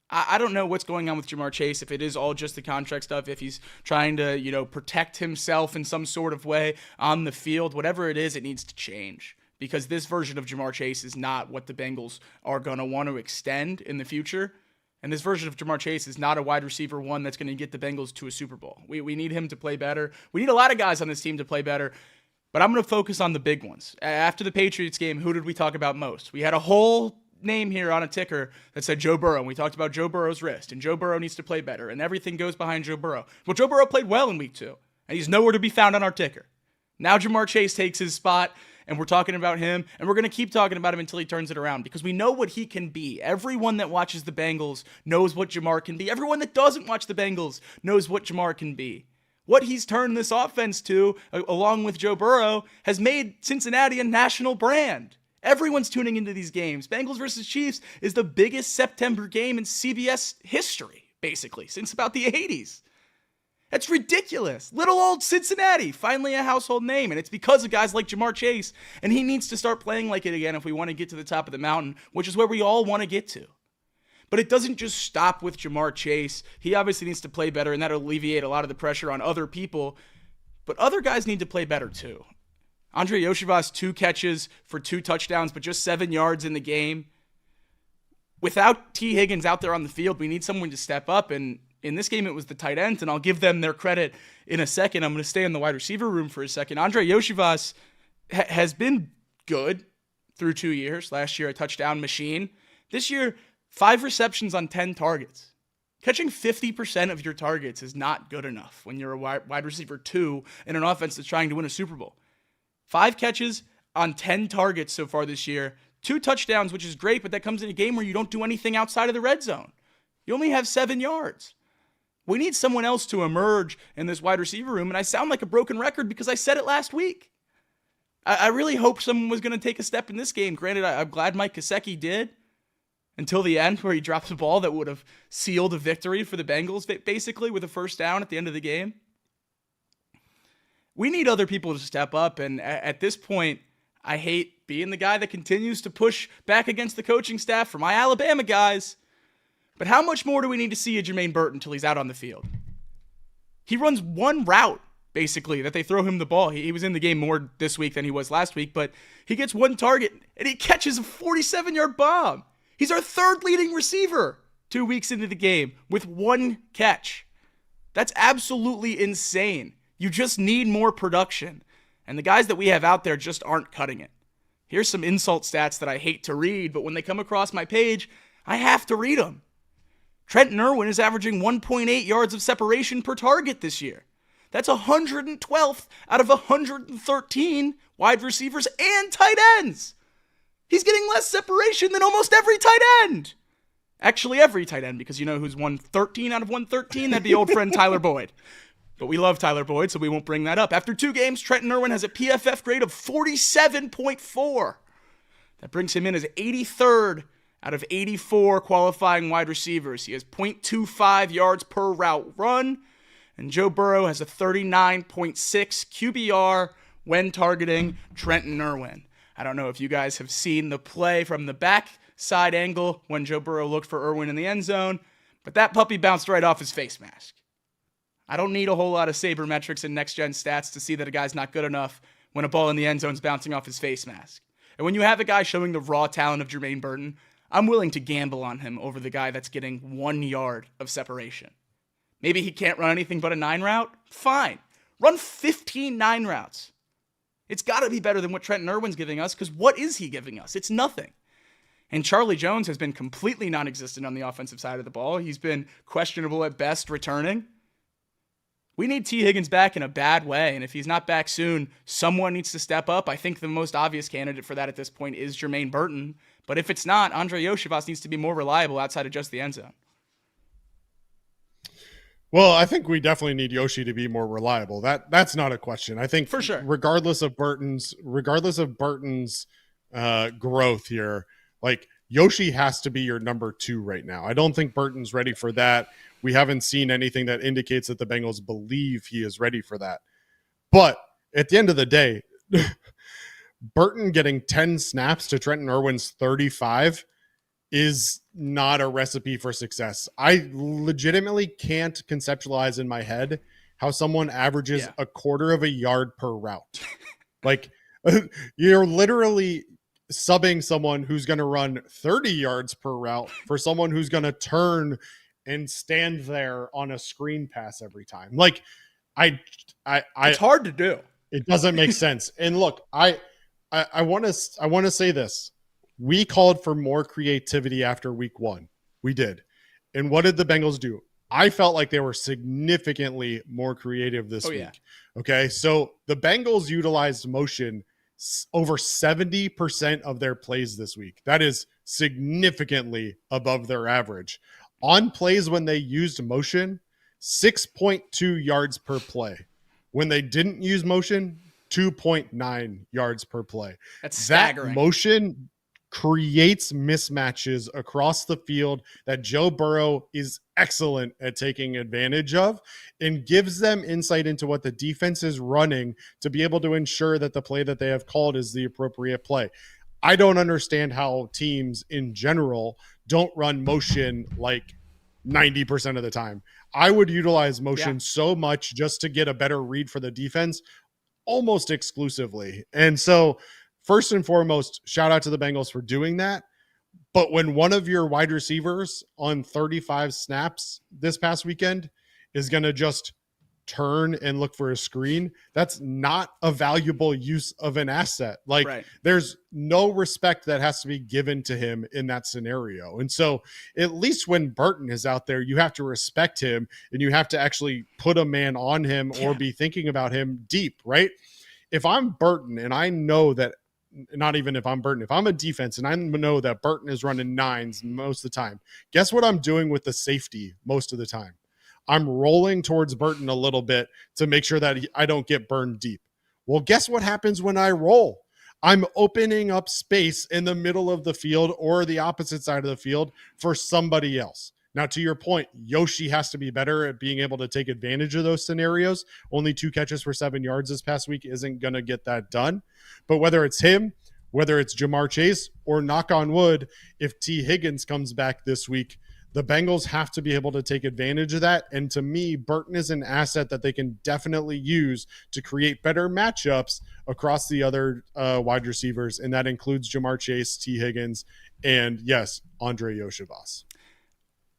Speaker 5: I don't know what's going on with Ja'Marr Chase, if it is all just the contract stuff, if he's trying to, protect himself in some sort of way on the field. Whatever it is, it needs to change. Because this version of Ja'Marr Chase is not what the Bengals are going to want to extend in the future. And this version of Ja'Marr Chase is not a wide receiver one that's going to get the Bengals to a Super Bowl. We need him to play better. We need a lot of guys on this team to play better. But I'm going to focus on the big ones. After the Patriots game, who did we talk about most? We had a whole name here on a ticker that said Joe Burrow. And we talked about Joe Burrow's wrist. And Joe Burrow needs to play better. And everything goes behind Joe Burrow. Well, Joe Burrow played well in week 2. And he's nowhere to be found on our ticker. Now Ja'Marr Chase takes his spot. And we're talking about him, and we're going to keep talking about him until he turns it around, because we know what he can be. Everyone that watches the Bengals knows what Ja'Marr can be. Everyone that doesn't watch the Bengals knows what Ja'Marr can be. What he's turned this offense to, along with Joe Burrow, has made Cincinnati a national brand. Everyone's tuning into these games. Bengals versus Chiefs is the biggest September game in CBS history, basically, since about the 80s. That's ridiculous. Little old Cincinnati, finally a household name, and it's because of guys like Ja'Marr Chase, and he needs to start playing like it again if we want to get to the top of the mountain, which is where we all want to get to. But it doesn't just stop with Ja'Marr Chase. He obviously needs to play better, and that'll alleviate a lot of the pressure on other people, but other guys need to play better too. Andre Yoshivas, 2 catches for 2 touchdowns, but just 7 yards in the game. Without T. Higgins out there on the field, we need someone to step up, and in this game, it was the tight ends, and I'll give them their credit in a second. I'm going to stay in the wide receiver room for a second. Andre Yoshivas has been good through 2 years. Last year, a touchdown machine. This year, 5 receptions on 10 targets. Catching 50% of your targets is not good enough when you're a wide receiver 2 in an offense that's trying to win a Super Bowl. 5 catches on 10 targets so far this year. 2 touchdowns, which is great, but that comes in a game where you don't do anything outside of the red zone. You only have 7 yards. We need someone else to emerge in this wide receiver room, and I sound like a broken record because I said it last week. I really hoped someone was going to take a step in this game. Granted, I'm glad Mike Gesicki did until the end, where he dropped a ball that would have sealed a victory for the Bengals, basically, with a first down at the end of the game. We need other people to step up, and at this point, I hate being the guy that continues to push back against the coaching staff for my Alabama guys. But how much more do we need to see of Jermaine Burton until he's out on the field? He runs one route, basically, that they throw him the ball. He was in the game more this week than he was last week, but he gets one target, and he catches a 47-yard bomb. He's our 3rd leading receiver 2 weeks into the game with 1 catch. That's absolutely insane. You just need more production, and the guys that we have out there just aren't cutting it. Here's some insult stats that I hate to read, but when they come across my page, I have to read them. Trenton Irwin is averaging 1.8 yards of separation per target this year. That's 112th out of 113 wide receivers and tight ends. He's getting less separation than almost every tight end. Actually, every tight end, because you know who's 113 out of 113? That'd be old friend Tyler Boyd. But we love Tyler Boyd, so we won't bring that up. After 2 games, Trenton Irwin has a PFF grade of 47.4. That brings him in as 83rd out of 84 qualifying wide receivers. He has 0.25 yards per route run, and Joe Burrow has a 39.6 QBR when targeting Trenton Irwin. I don't know if you guys have seen the play from the backside angle when Joe Burrow looked for Irwin in the end zone, but that puppy bounced right off his face mask. I don't need a whole lot of sabermetrics and next-gen stats to see that a guy's not good enough when a ball in the end zone is bouncing off his face mask. And when you have a guy showing the raw talent of Jermaine Burton, I'm willing to gamble on him over the guy that's getting 1 yard of separation. Maybe he can't run anything but a 9 route? Fine. Run 15 9 routes. It's got to be better than what Trenton Irwin's giving us, because what is he giving us? It's nothing. And Charlie Jones has been completely non-existent on the offensive side of the ball. He's been questionable at best returning. We need T. Higgins back in a bad way, and if he's not back soon, someone needs to step up. I think the most obvious candidate for that at this point is Jermaine Burton, but if it's not, Andre Yoshivas needs to be more reliable outside of just the end zone.
Speaker 6: Well, I think we definitely need Yoshi to be more reliable. That's not a question. I think
Speaker 5: for sure,
Speaker 6: regardless of Burton's growth here, like Yoshi has to be your number 2 right now. I don't think Burton's ready for that. We haven't seen anything that indicates that the Bengals believe he is ready for that. But at the end of the day, Burton getting 10 snaps to Trenton Irwin's 35 is not a recipe for success. I legitimately can't conceptualize in my head how someone averages a quarter of a yard per route. Like, you're literally subbing someone who's going to run 30 yards per route for someone who's going to turn and stand there on a screen pass every time. Like, it's
Speaker 5: hard to do.
Speaker 6: It doesn't make sense. And look, I want to say this. We called for more creativity after week 1. We did. And what did the Bengals do? I felt like they were significantly more creative this week. Yeah. Okay. So the Bengals utilized motion over 70% of their plays this week. That is significantly above their average. On plays when they used motion, 6.2 yards per play. When they didn't use motion, 2.9 yards per play.
Speaker 5: That's staggering.
Speaker 6: That motion creates mismatches across the field that Joe Burrow is excellent at taking advantage of, and gives them insight into what the defense is running to be able to ensure that the play that they have called is the appropriate play. I don't understand how teams in general don't run motion like 90% of the time. I would utilize motion so much just to get a better read for the defense, almost exclusively. And so first and foremost, shout out to the Bengals for doing that. But when one of your wide receivers on 35 snaps this past weekend is going to just turn and look for a screen, that's not a valuable use of an asset. Like, there's no respect that has to be given to him in that scenario. And so at least when Burton is out there, you have to respect him and you have to actually put a man on him or be thinking about him deep, right? If I'm Burton and I know that, not even if I'm Burton, if I'm a defense and I know that Burton is running 9s most of the time, guess what I'm doing with the safety most of the time? I'm rolling towards Burton a little bit to make sure that I don't get burned deep. Well, guess what happens when I roll? I'm opening up space in the middle of the field or the opposite side of the field for somebody else. Now, to your point, Yoshi has to be better at being able to take advantage of those scenarios. Only 2 catches for 7 yards this past week isn't going to get that done. But whether it's him, whether it's Jamar Chase, or knock on wood, if T. Higgins comes back this week, the Bengals have to be able to take advantage of that. And to me, Burton is an asset that they can definitely use to create better matchups across the other wide receivers. And that includes Jamar Chase, T. Higgins, and yes, Andre Yoshivas.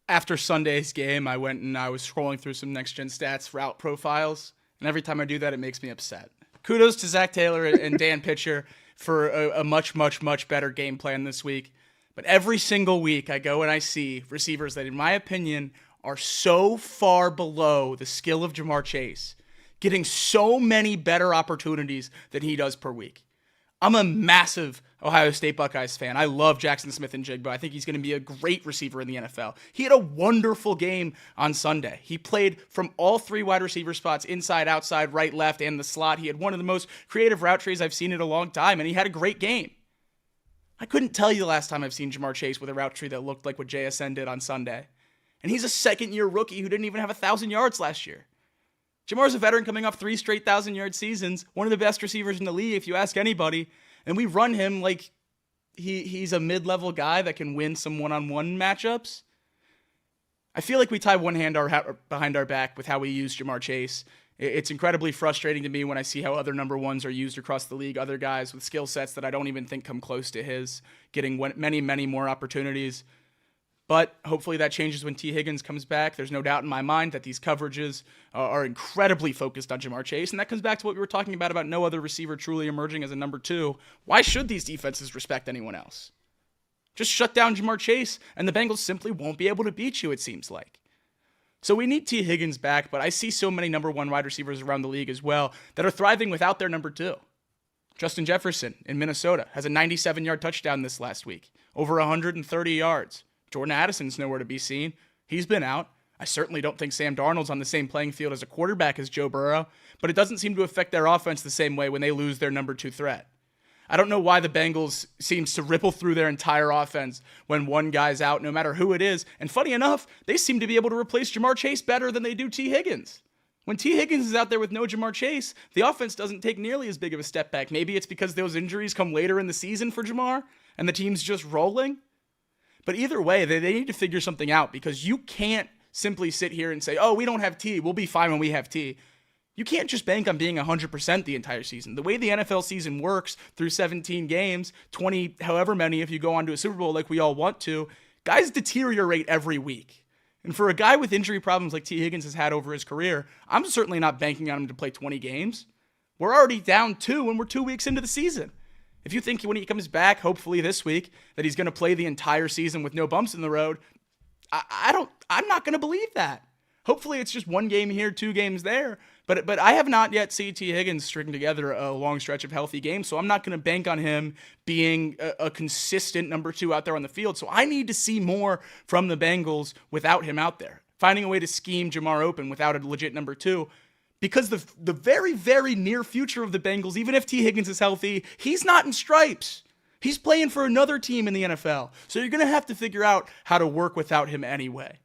Speaker 5: After Sunday's game, I went and I was scrolling through some next-gen stats, route profiles, and every time I do that, it makes me upset. Kudos to Zach Taylor and Dan Pitcher for a much, much, much better game plan this week. But every single week, I go and I see receivers that, in my opinion, are so far below the skill of Jamar Chase, getting so many better opportunities than he does per week. I'm a massive Ohio State Buckeyes fan. I love Jackson Smith-Njigba. I think he's going to be a great receiver in the NFL. He had a wonderful game on Sunday. He played from all 3 wide receiver spots, inside, outside, right, left, and the slot. He had one of the most creative route trees I've seen in a long time, and he had a great game. I couldn't tell you the last time I've seen Jamar Chase with a route tree that looked like what JSN did on Sunday. And he's a second-year rookie who didn't even have 1,000 yards last year. Jamar's a veteran coming off 3 straight 1,000-yard seasons, one of the best receivers in the league if you ask anybody. and we run him like he's a mid-level guy that can win some one-on-one matchups, I feel like we tie one hand behind our back with how we use Ja'Marr Chase. It's incredibly frustrating to me when I see how other number ones are used across the league, other guys with skill sets that I don't even think come close to his, getting many, many more opportunities. But hopefully that changes when T. Higgins comes back. There's no doubt in my mind that these coverages are incredibly focused on Ja'Marr Chase, and that comes back to what we were talking about no other receiver truly emerging as a number 2. Why should these defenses respect anyone else? Just shut down Ja'Marr Chase, and the Bengals simply won't be able to beat you, it seems like. So we need T. Higgins back, but I see so many number 1 wide receivers around the league as well that are thriving without their number 2. Justin Jefferson in Minnesota has a 97-yard touchdown this last week, over 130 yards. Jordan Addison's nowhere to be seen. He's been out. I certainly don't think Sam Darnold's on the same playing field as a quarterback as Joe Burrow, but it doesn't seem to affect their offense the same way when they lose their number 2 threat. I don't know why the Bengals seems to ripple through their entire offense when one guy's out, no matter who it is. And funny enough, they seem to be able to replace Ja'Marr Chase better than they do T. Higgins. When T. Higgins is out there with no Ja'Marr Chase, the offense doesn't take nearly as big of a step back. Maybe it's because those injuries come later in the season for Ja'Marr and the team's just rolling. But either way, they need to figure something out, because you can't simply sit here and say, oh, we don't have T, we'll be fine when we have T. You can't just bank on being 100% the entire season. The way the NFL season works through 17 games, 20, however many, if you go on to a Super Bowl like we all want to, guys deteriorate every week. And for a guy with injury problems like T. Higgins has had over his career, I'm certainly not banking on him to play 20 games. We're already down 2 and we're 2 weeks into the season. If you think when he comes back, hopefully this week, that he's going to play the entire season with no bumps in the road, I'm not going to believe that. Hopefully it's just 1 game here, 2 games there. But I have not yet seen T. Higgins string together a long stretch of healthy games, so I'm not going to bank on him being a consistent number 2 out there on the field. So I need to see more from the Bengals without him out there, finding a way to scheme Ja'Marr open without a legit number 2. Because the very, very near future of the Bengals, even if T. Higgins is healthy, he's not in stripes. He's playing for another team in the NFL. So you're going to have to figure out how to work without him anyway.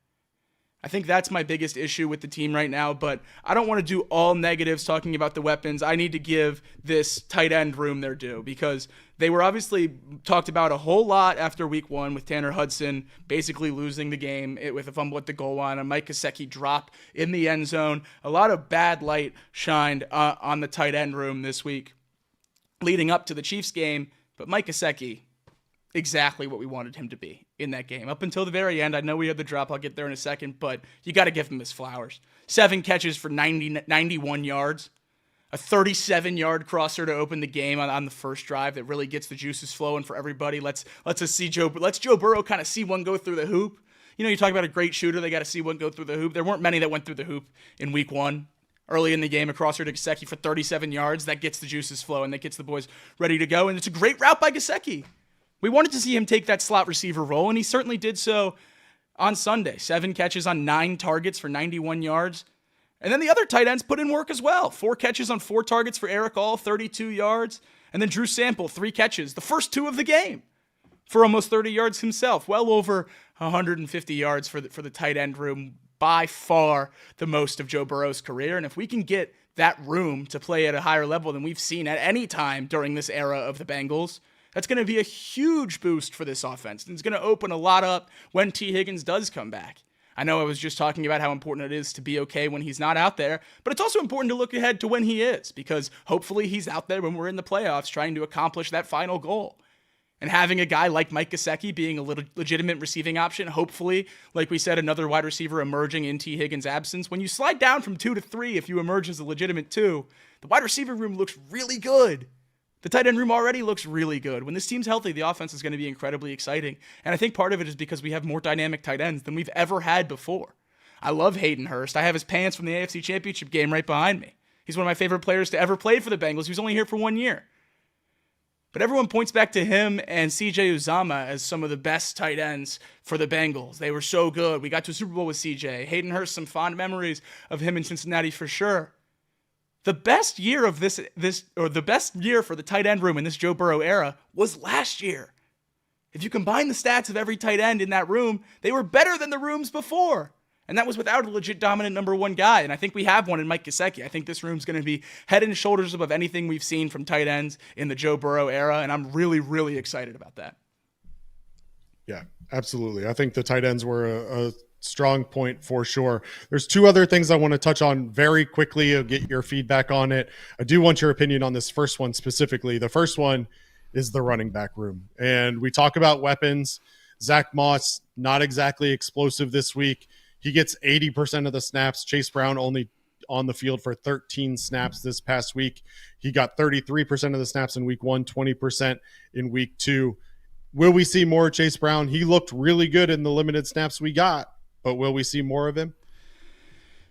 Speaker 5: I think that's my biggest issue with the team right now, but I don't want to do all negatives talking about the weapons. I need to give this tight end room their due, because they were obviously talked about a whole lot after week 1 with Tanner Hudson basically losing the game with a fumble at the goal line, a Mike Gesicki drop in the end zone. A lot of bad light shined on the tight end room this week leading up to the Chiefs game, but Mike Gesicki, exactly what we wanted him to be in that game. Up until the very end, I know we had the drop, I'll get there in a second, but you got to give him his flowers. 7 catches for 91 yards, a 37-yard crosser to open the game on the first drive that really gets the juices flowing for everybody. Let's Joe Burrow kind of see one go through the hoop. You know, you talk about a great shooter, they got to see one go through the hoop. There weren't many that went through the hoop in week 1. Early in the game, a crosser to Gesicki for 37 yards. That gets the juices flowing. That gets the boys ready to go, and it's a great route by Gesicki. We wanted to see him take that slot receiver role, and he certainly did so on Sunday. 7 catches on 9 targets for 91 yards. And then the other tight ends put in work as well. 4 catches on 4 targets for Eric All, 32 yards. And then Drew Sample, 3 catches, the first 2 of the game, for almost 30 yards himself. Well over 150 yards for the tight end room, by far the most of Joe Burrow's career. And if we can get that room to play at a higher level than we've seen at any time during this era of the Bengals, that's going to be a huge boost for this offense. And it's going to open a lot up when T. Higgins does come back. I know I was just talking about how important it is to be okay when he's not out there, but it's also important to look ahead to when he is, because hopefully he's out there when we're in the playoffs trying to accomplish that final goal. And having a guy like Mike Gesicki being a legitimate receiving option, hopefully, like we said, another wide receiver emerging in T. Higgins' absence. When you slide down from 2 to 3, if you emerge as a legitimate 2, the wide receiver room looks really good. The tight end room already looks really good. When this team's healthy, the offense is going to be incredibly exciting. And I think part of it is because we have more dynamic tight ends than we've ever had before. I love Hayden Hurst. I have his pants from the AFC Championship game right behind me. He's one of my favorite players to ever play for the Bengals. He was only here for 1 year. But everyone points back to him and CJ Uzomah as some of the best tight ends for the Bengals. They were so good. We got to a Super Bowl with CJ. Hayden Hurst, some fond memories of him in Cincinnati for sure. The best year of the best year for the tight end room in this Joe Burrow era was last year. If you combine the stats of every tight end in that room, they were better than the rooms before. And that was without a legit dominant number one guy. And I think we have one in Mike Gesicki. I think this room's going to be head and shoulders above anything we've seen from tight ends in the Joe Burrow era. And I'm really, really excited about that.
Speaker 6: Yeah, absolutely. I think the tight ends were a strong point for sure. There's two other things I want to touch on very quickly. I'll get your feedback on it. I do want your opinion on this first one specifically. The first one is the running back room. And we talk about weapons. Zach Moss, not exactly explosive this week. He gets 80% of the snaps. Chase Brown only on the field for 13 snaps this past week. He got 33% of the snaps in week 1, 20% in week 2. Will we see more Chase Brown? He looked really good in the limited snaps we got, but will we see more of him?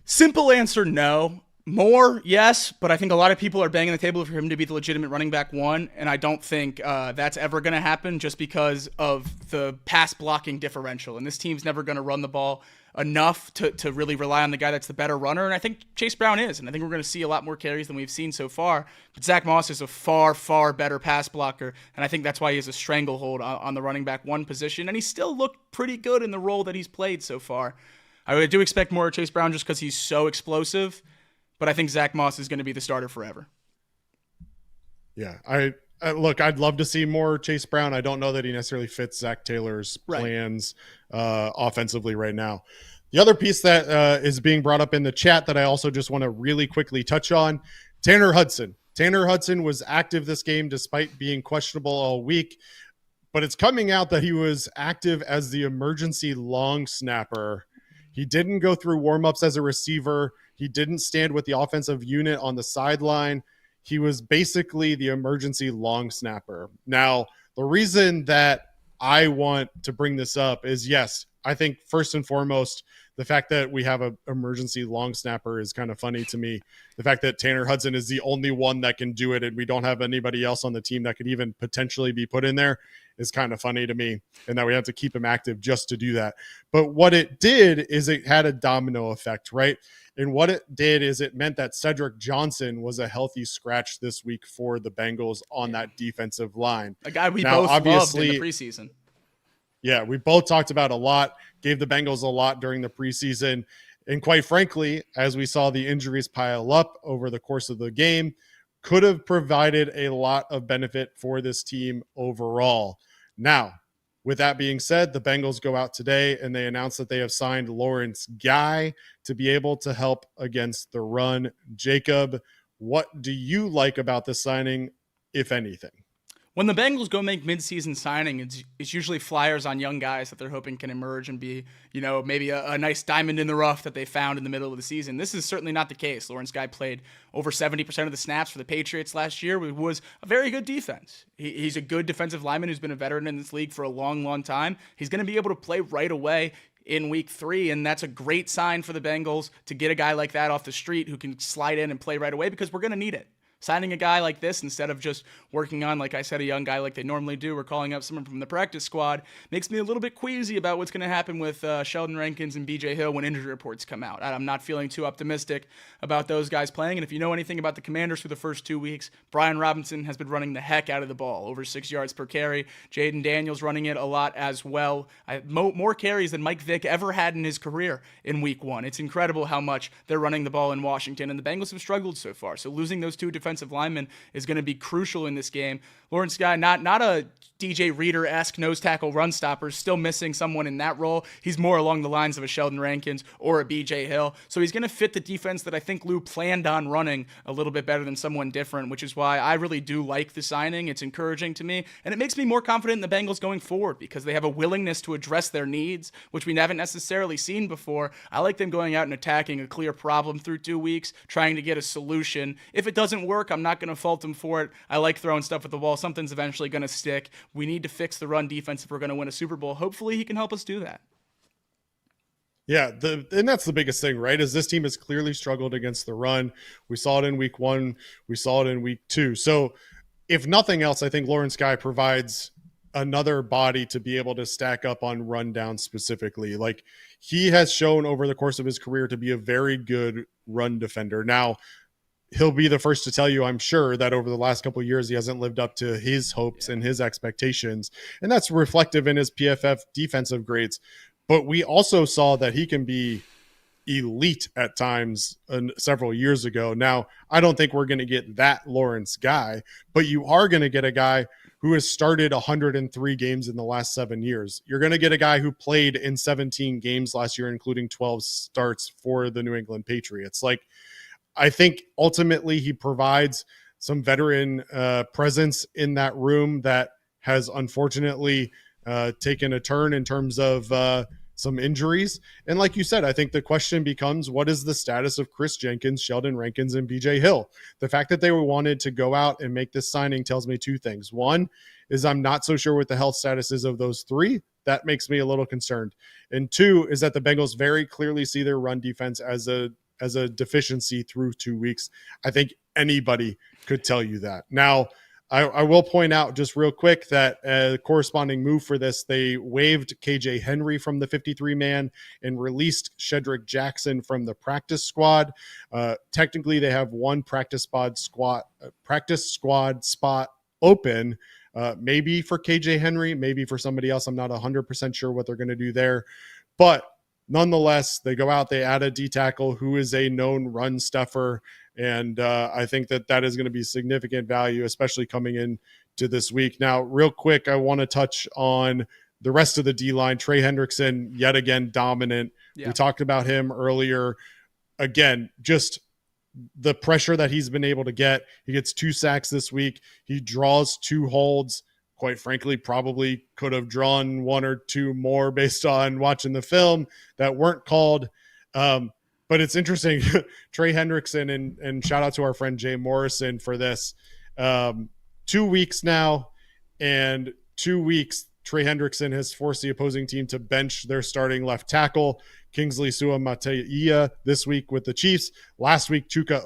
Speaker 5: Simple answer, no. More, yes, but I think a lot of people are banging the table for him to be the legitimate running back one, and I don't think that's ever going to happen just because of the pass blocking differential. And this team's never going to run the ball enough to really rely on the guy that's the better runner, and I think Chase Brown is, and I think we're going to see a lot more carries than we've seen so far. But Zach Moss is a far, far better pass blocker, and I think that's why he has a stranglehold on the running back one position, and he still looked pretty good in the role that he's played so far. I do expect more of Chase Brown just because he's so explosive, but I think Zach Moss is going to be the starter forever.
Speaker 6: Yeah, look, I'd love to see more Chase Brown. I don't know that he necessarily fits Zach Taylor's plans offensively right now. The other piece that is being brought up in the chat that I also just want to really quickly touch on, Tanner Hudson. Tanner Hudson was active this game despite being questionable all week, but it's coming out that he was active as the emergency long snapper. He didn't go through warmups as a receiver. He didn't stand with the offensive unit on the sideline. He was basically the emergency long snapper. Now, the reason that I want to bring this up is, yes, I think first and foremost, the fact that we have an emergency long snapper is kind of funny to me. The fact that Tanner Hudson is the only one that can do it and we don't have anybody else on the team that could even potentially be put in there is kind of funny to me, and that we have to keep him active just to do that. But what it did is it had a domino effect, right? And what it did is it meant that Cedric Johnson was a healthy scratch this week for the Bengals on that defensive line.
Speaker 5: A guy we both loved in the preseason.
Speaker 6: Yeah, we both talked about a lot, gave the Bengals a lot during the preseason. And quite frankly, as we saw the injuries pile up over the course of the game, could have provided a lot of benefit for this team overall. Now, with that being said, the Bengals go out today and they announce that they have signed Lawrence Guy to be able to help against the run. Jacob, what do you like about this signing, if anything?
Speaker 5: When the Bengals go make midseason signing, it's usually flyers on young guys that they're hoping can emerge and be, maybe a nice diamond in the rough that they found in the middle of the season. This is certainly not the case. Lawrence Guy played over 70% of the snaps for the Patriots last year. It was a very good defense. He's a good defensive lineman who's been a veteran in this league for a long, long time. He's going to be able to play right away in week 3, and that's a great sign for the Bengals to get a guy like that off the street who can slide in and play right away, because we're going to need it. Signing a guy like this instead of just working on, like I said, a young guy like they normally do, or calling up someone from the practice squad, makes me a little bit queasy about what's going to happen with Sheldon Rankins and BJ Hill when injury reports come out. I'm not feeling too optimistic about those guys playing. And if you know anything about the Commanders through the first 2 weeks, Brian Robinson has been running the heck out of the ball, over 6 yards per carry. Jaden Daniels running it a lot as well. More carries than Mike Vick ever had in his career in week 1. It's incredible how much they're running the ball in Washington, and the Bengals have struggled so far. So losing those two defensive linemen is going to be crucial in this game. Lawrence Guy, not a DJ Reader-esque nose tackle run stopper, still missing someone in that role. He's more along the lines of a Sheldon Rankins or a BJ Hill. So he's going to fit the defense that I think Lou planned on running a little bit better than someone different, which is why I really do like the signing. It's encouraging to me, and it makes me more confident in the Bengals going forward because they have a willingness to address their needs, which we haven't necessarily seen before. I like them going out and attacking a clear problem through 2 weeks, trying to get a solution. If it doesn't work, I'm not going to fault them for it. I like throwing stuff at the wall. Something's eventually going to stick. We need to fix the run defense if we're going to win a Super Bowl. Hopefully he can help us do that.
Speaker 6: Yeah, and that's the biggest thing, right? Is this team has clearly struggled against the run. We saw it in week 1. We saw it in week 2. So if nothing else, I think Lawrence Guy provides another body to be able to stack up on rundown specifically. Like, he has shown over the course of his career to be a very good run defender. Now, he'll be the first to tell you, I'm sure, that over the last couple of years, he hasn't lived up to his hopes and his expectations. And that's reflective in his PFF defensive grades. But we also saw that he can be elite at times several years ago. Now, I don't think we're going to get that Lawrence guy, but you are going to get a guy who has started 103 games in the last 7 years. You're going to get a guy who played in 17 games last year, including 12 starts for the New England Patriots. Like, I think ultimately he provides some veteran presence in that room that has unfortunately taken a turn in terms of some injuries. And like you said, I think the question becomes, what is the status of Chris Jenkins, Sheldon Rankins, and BJ Hill? The fact that they wanted to go out and make this signing tells me two things. One is I'm not so sure what the health status is of those three. That makes me a little concerned. And two is that the Bengals very clearly see their run defense as a deficiency through 2 weeks. I think anybody could tell you that. Now, I will point out just real quick that a corresponding move for this, they waived KJ Henry from the 53-man and released Shedrick Jackson from the practice squad. Technically, they have one practice squad spot open, maybe for KJ Henry, maybe for somebody else. I'm not 100% sure what they're going to do there. But nonetheless, they go out, they add a D-tackle who is a known run stuffer. And I think that is going to be significant value, especially coming in to this week. Now, real quick, I want to touch on the rest of the D-line. Trey Hendrickson, yet again, dominant. Yeah. We talked about him earlier. Again, just the pressure that he's been able to get. He gets 2 sacks this week. He draws 2 holds. Quite frankly, probably could have drawn 1 or 2 more based on watching the film that weren't called. But it's interesting, Trey Hendrickson, and shout out to our friend Jay Morrison for this. 2 weeks now, and 2 weeks, Trey Hendrickson has forced the opposing team to bench their starting left tackle, Kingsley Suamataia, this week with the Chiefs. Last week, Chuka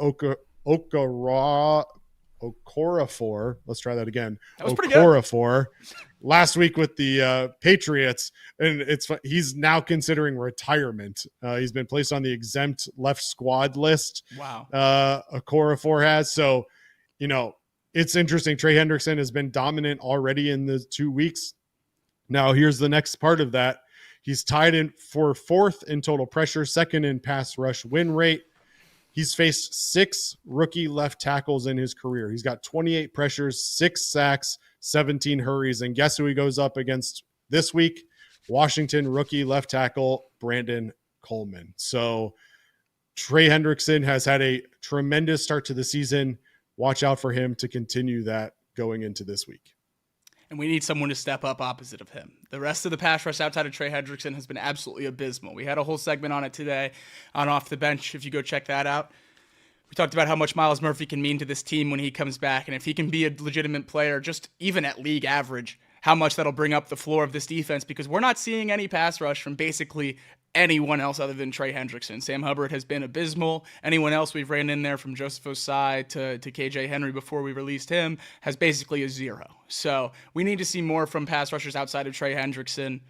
Speaker 6: Okorafor. Let's try that again.
Speaker 5: That was pretty good.
Speaker 6: Last week with the Patriots, and he's now considering retirement. He's been placed on the exempt left squad list.
Speaker 5: Wow.
Speaker 6: Okorafor has. So, it's interesting. Trey Hendrickson has been dominant already in the 2 weeks. Now, here's the next part of that. He's tied in for 4th in total pressure, 2nd in pass rush win rate. He's faced 6 rookie left tackles in his career. He's got 28 pressures, 6 sacks, 17 hurries. And guess who he goes up against this week? Washington rookie left tackle, Brandon Coleman. So Trey Hendrickson has had a tremendous start to the season. Watch out for him to continue that going into this week.
Speaker 5: And we need someone to step up opposite of him. The rest of the pass rush outside of Trey Hendrickson has been absolutely abysmal. We had a whole segment on it today on Off the Bench, if you go check that out. We talked about how much Myles Murphy can mean to this team when he comes back, and if he can be a legitimate player, just even at league average, how much that'll bring up the floor of this defense, because we're not seeing any pass rush from basically anyone else other than Trey Hendrickson. Sam Hubbard has been abysmal. Anyone else we've ran in there, from Joseph Osai to KJ Henry before we released him, has basically a 0. So we need to see more from pass rushers outside of Trey Hendrickson.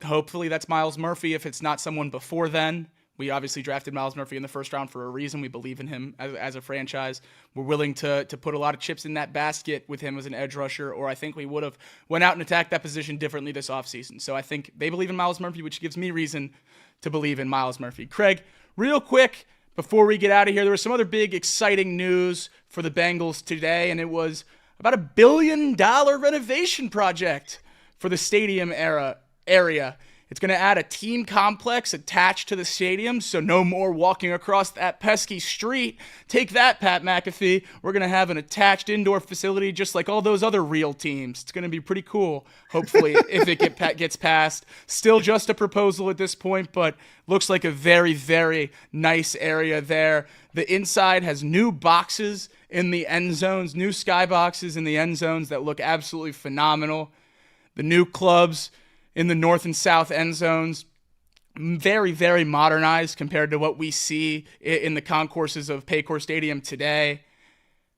Speaker 5: Hopefully that's Myles Murphy. If it's not someone before then, we obviously drafted Myles Murphy in the first round for a reason. We believe in him as a franchise. We're willing to put a lot of chips in that basket with him as an edge rusher, or I think we would have went out and attacked that position differently this offseason. So I think they believe in Myles Murphy, which gives me reason to believe in Myles Murphy. Craig, real quick, before we get out of here, there was some other big, exciting news for the Bengals today, and it was about $1 billion renovation project for the stadium area. It's going to add a team complex attached to the stadium, so no more walking across that pesky street. Take that, Pat McAfee. We're going to have an attached indoor facility just like all those other real teams. It's going to be pretty cool, hopefully, if it gets passed. Still just a proposal at this point, but looks like a very, very nice area there. The inside has new boxes in the end zones, new sky boxes in the end zones that look absolutely phenomenal. The new clubs in the north and south end zones, very, very modernized compared to what we see in the concourses of Paycor Stadium today.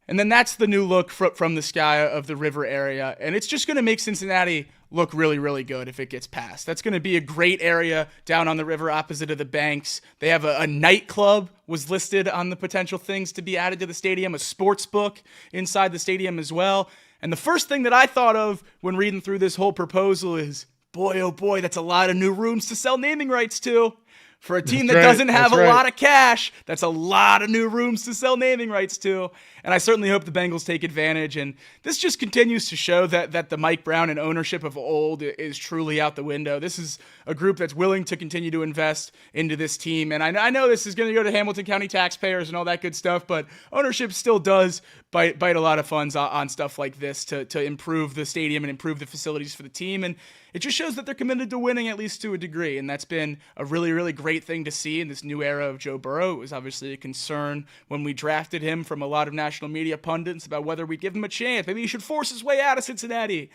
Speaker 5: And then that's the new look from the sky of the river area. And it's just going to make Cincinnati look really, really good if it gets passed. That's going to be a great area down on the river opposite of the banks. They have a nightclub was listed on the potential things to be added to the stadium, a sports book inside the stadium as well. And the first thing that I thought of when reading through this whole proposal is, boy, oh boy, that's a lot of new rooms to sell naming rights to. For a team that doesn't have a lot of cash, that's a lot of new rooms to sell naming rights to. And I certainly hope the Bengals take advantage. And this just continues to show that the Mike Brown and ownership of old is truly out the window. This is a group that's willing to continue to invest into this team. And I know this is going to go to Hamilton County taxpayers and all that good stuff, but ownership still does bite a lot of funds on stuff like this to improve the stadium and improve the facilities for the team. And it just shows that they're committed to winning, at least to a degree. And that's been a really, really great thing to see in this new era of Joe Burrow. It was obviously a concern when we drafted him from a lot of national media pundits about whether we'd give him a chance. Maybe he should force his way out of Cincinnati.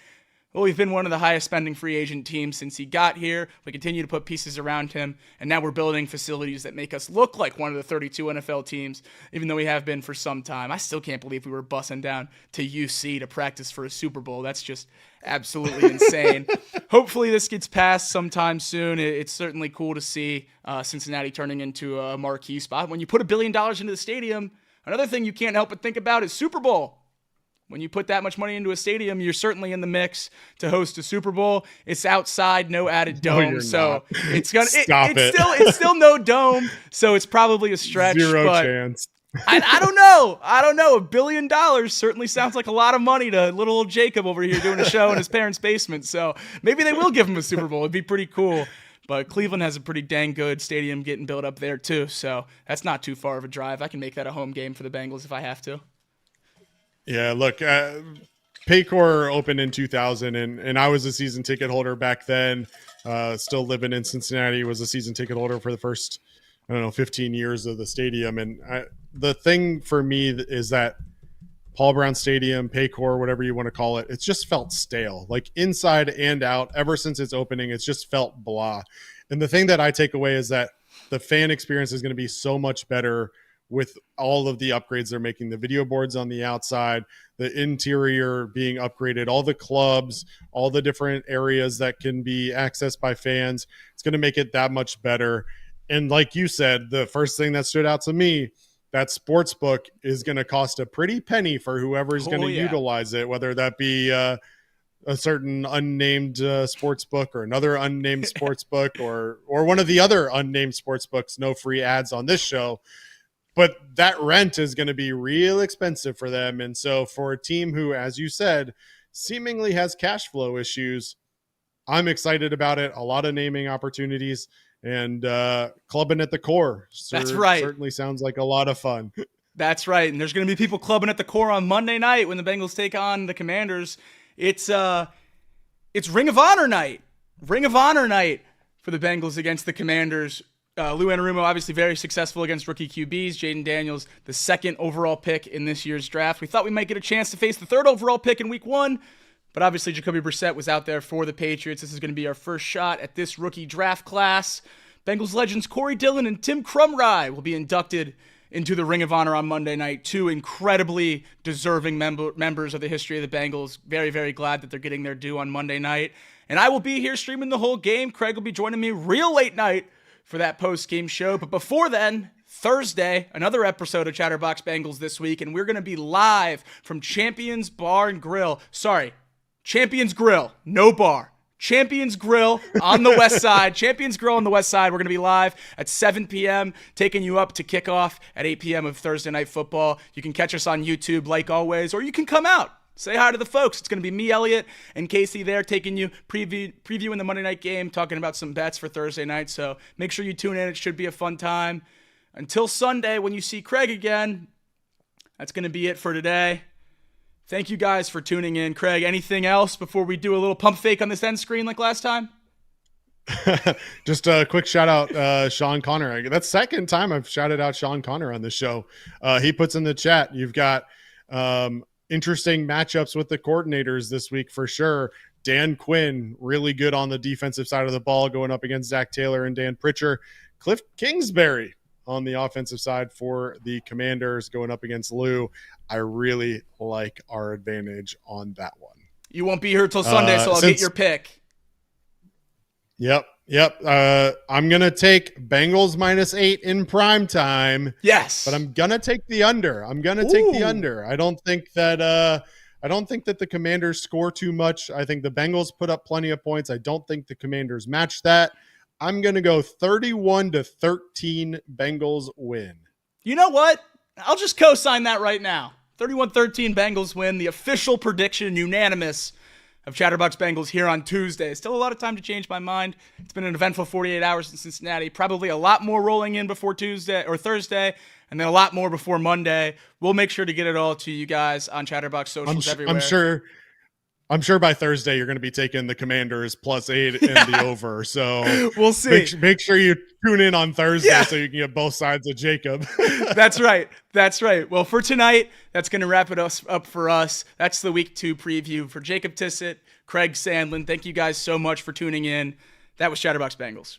Speaker 5: Well, we've been one of the highest spending free agent teams since he got here. We continue to put pieces around him, and now we're building facilities that make us look like one of the 32 NFL teams, even though we have been for some time. I still can't believe we were bussing down to UC to practice for a Super Bowl. That's just absolutely insane. Hopefully this gets passed sometime soon. It's certainly cool to see Cincinnati turning into a marquee spot. When you put $1 billion into the stadium, another thing you can't help but think about is Super Bowl. When you put that much money into a stadium, you're certainly in the mix to host a Super Bowl. It's outside, no added dome, it's gonna. It's still no dome, so it's probably a stretch.
Speaker 6: Zero chance.
Speaker 5: I don't know. $1 billion certainly sounds like a lot of money to little old Jacob over here doing a show in his parents' basement. So maybe they will give him a Super Bowl. It'd be pretty cool. But Cleveland has a pretty dang good stadium getting built up there too, so that's not too far of a drive. I can make that a home game for the Bengals if I have to.
Speaker 6: Yeah, look, Paycor opened in 2000, and I was a season ticket holder back then. Still living in Cincinnati, was a season ticket holder for the first, 15 years of the stadium. And the thing for me is that Paul Brown Stadium, Paycor, whatever you want to call it, it's just felt stale. Like inside and out, ever since its opening, it's just felt blah. And the thing that I take away is that the fan experience is going to be so much better with all of the upgrades they're making, the video boards on the outside, the interior being upgraded, all the clubs, all the different areas that can be accessed by fans. It's going to make it that much better. And like you said, the first thing that stood out to me, that sports book is going to cost a pretty penny for whoever's going to utilize it, whether that be a certain unnamed sports book or another unnamed sports book or one of the other unnamed sports books. No free ads on this show. But that rent is going to be real expensive for them. And so for a team who, as you said, seemingly has cash flow issues, I'm excited about it. A lot of naming opportunities and clubbing at the core.
Speaker 5: That's right.
Speaker 6: Certainly sounds like a lot of fun.
Speaker 5: That's right. And there's going to be people clubbing at the core on Monday night when the Bengals take on the Commanders. It's Ring of Honor night. Ring of Honor night for the Bengals against the Commanders. Lou Anarumo, obviously very successful against rookie QBs. Jaden Daniels, the second overall pick in this year's draft. We thought we might get a chance to face the third overall pick in week one, but obviously Jacoby Brissett was out there for the Patriots. This is going to be our first shot at this rookie draft class. Bengals legends Corey Dillon and Tim Krumrie will be inducted into the Ring of Honor on Monday night. Two incredibly deserving members of the history of the Bengals. Very, very glad that they're getting their due on Monday night. And I will be here streaming the whole game. Craig will be joining me real late night for that post-game show. But before then, Thursday, another episode of Chatterbox Bengals this week, and we're going to be live from Champions Bar and Grill. Sorry, Champions Grill, no bar. Champions Grill on the west side. Champions Grill on the west side. We're going to be live at 7 p.m., taking you up to kickoff at 8 p.m. of Thursday Night Football. You can catch us on YouTube like always, or you can come out. Say hi to the folks. It's going to be me, Elliot, and Casey there taking you, previewing the Monday night game, talking about some bets for Thursday night. So make sure you tune in. It should be a fun time. Until Sunday when you see Craig again, that's going to be it for today. Thank you guys for tuning in. Craig, anything else before we do a little pump fake on this end screen like last time?
Speaker 6: Just a quick shout out, Sean Connor. That's the second time I've shouted out Sean Connor on the show. He puts in the chat, you've got interesting matchups with the coordinators this week for sure. Dan Quinn, really good on the defensive side of the ball, going up against Zach Taylor and Dan Pritchard. Cliff Kingsbury on the offensive side for the Commanders, going up against Lou. I really like our advantage on that one.
Speaker 5: You won't be here till Sunday, so I'll get your pick.
Speaker 6: Yep. I'm going to take Bengals -8 in prime time.
Speaker 5: Yes.
Speaker 6: But I'm going to take the under. I don't think that the Commanders score too much. I think the Bengals put up plenty of points. I don't think the Commanders match that. I'm going to go 31-13 Bengals win.
Speaker 5: You know what? I'll just co-sign that right now. 31-13 Bengals win, the official prediction, unanimous, of Chatterbox Bengals here on Tuesday. Still a lot of time to change my mind. It's been an eventful 48 hours in Cincinnati. Probably a lot more rolling in before Tuesday or Thursday, and then a lot more before Monday. We'll make sure to get it all to you guys on Chatterbox socials everywhere.
Speaker 6: I'm sure by Thursday you're going to be taking the Commanders +8 and the over. So
Speaker 5: we'll see.
Speaker 6: Make sure you tune in on Thursday so you can get both sides of Jacob.
Speaker 5: That's right. Well, for tonight, that's going to wrap it up for us. That's the Week 2 preview for Jacob Tissett, Craig Sandlin. Thank you guys so much for tuning in. That was Chatterbox Bengals.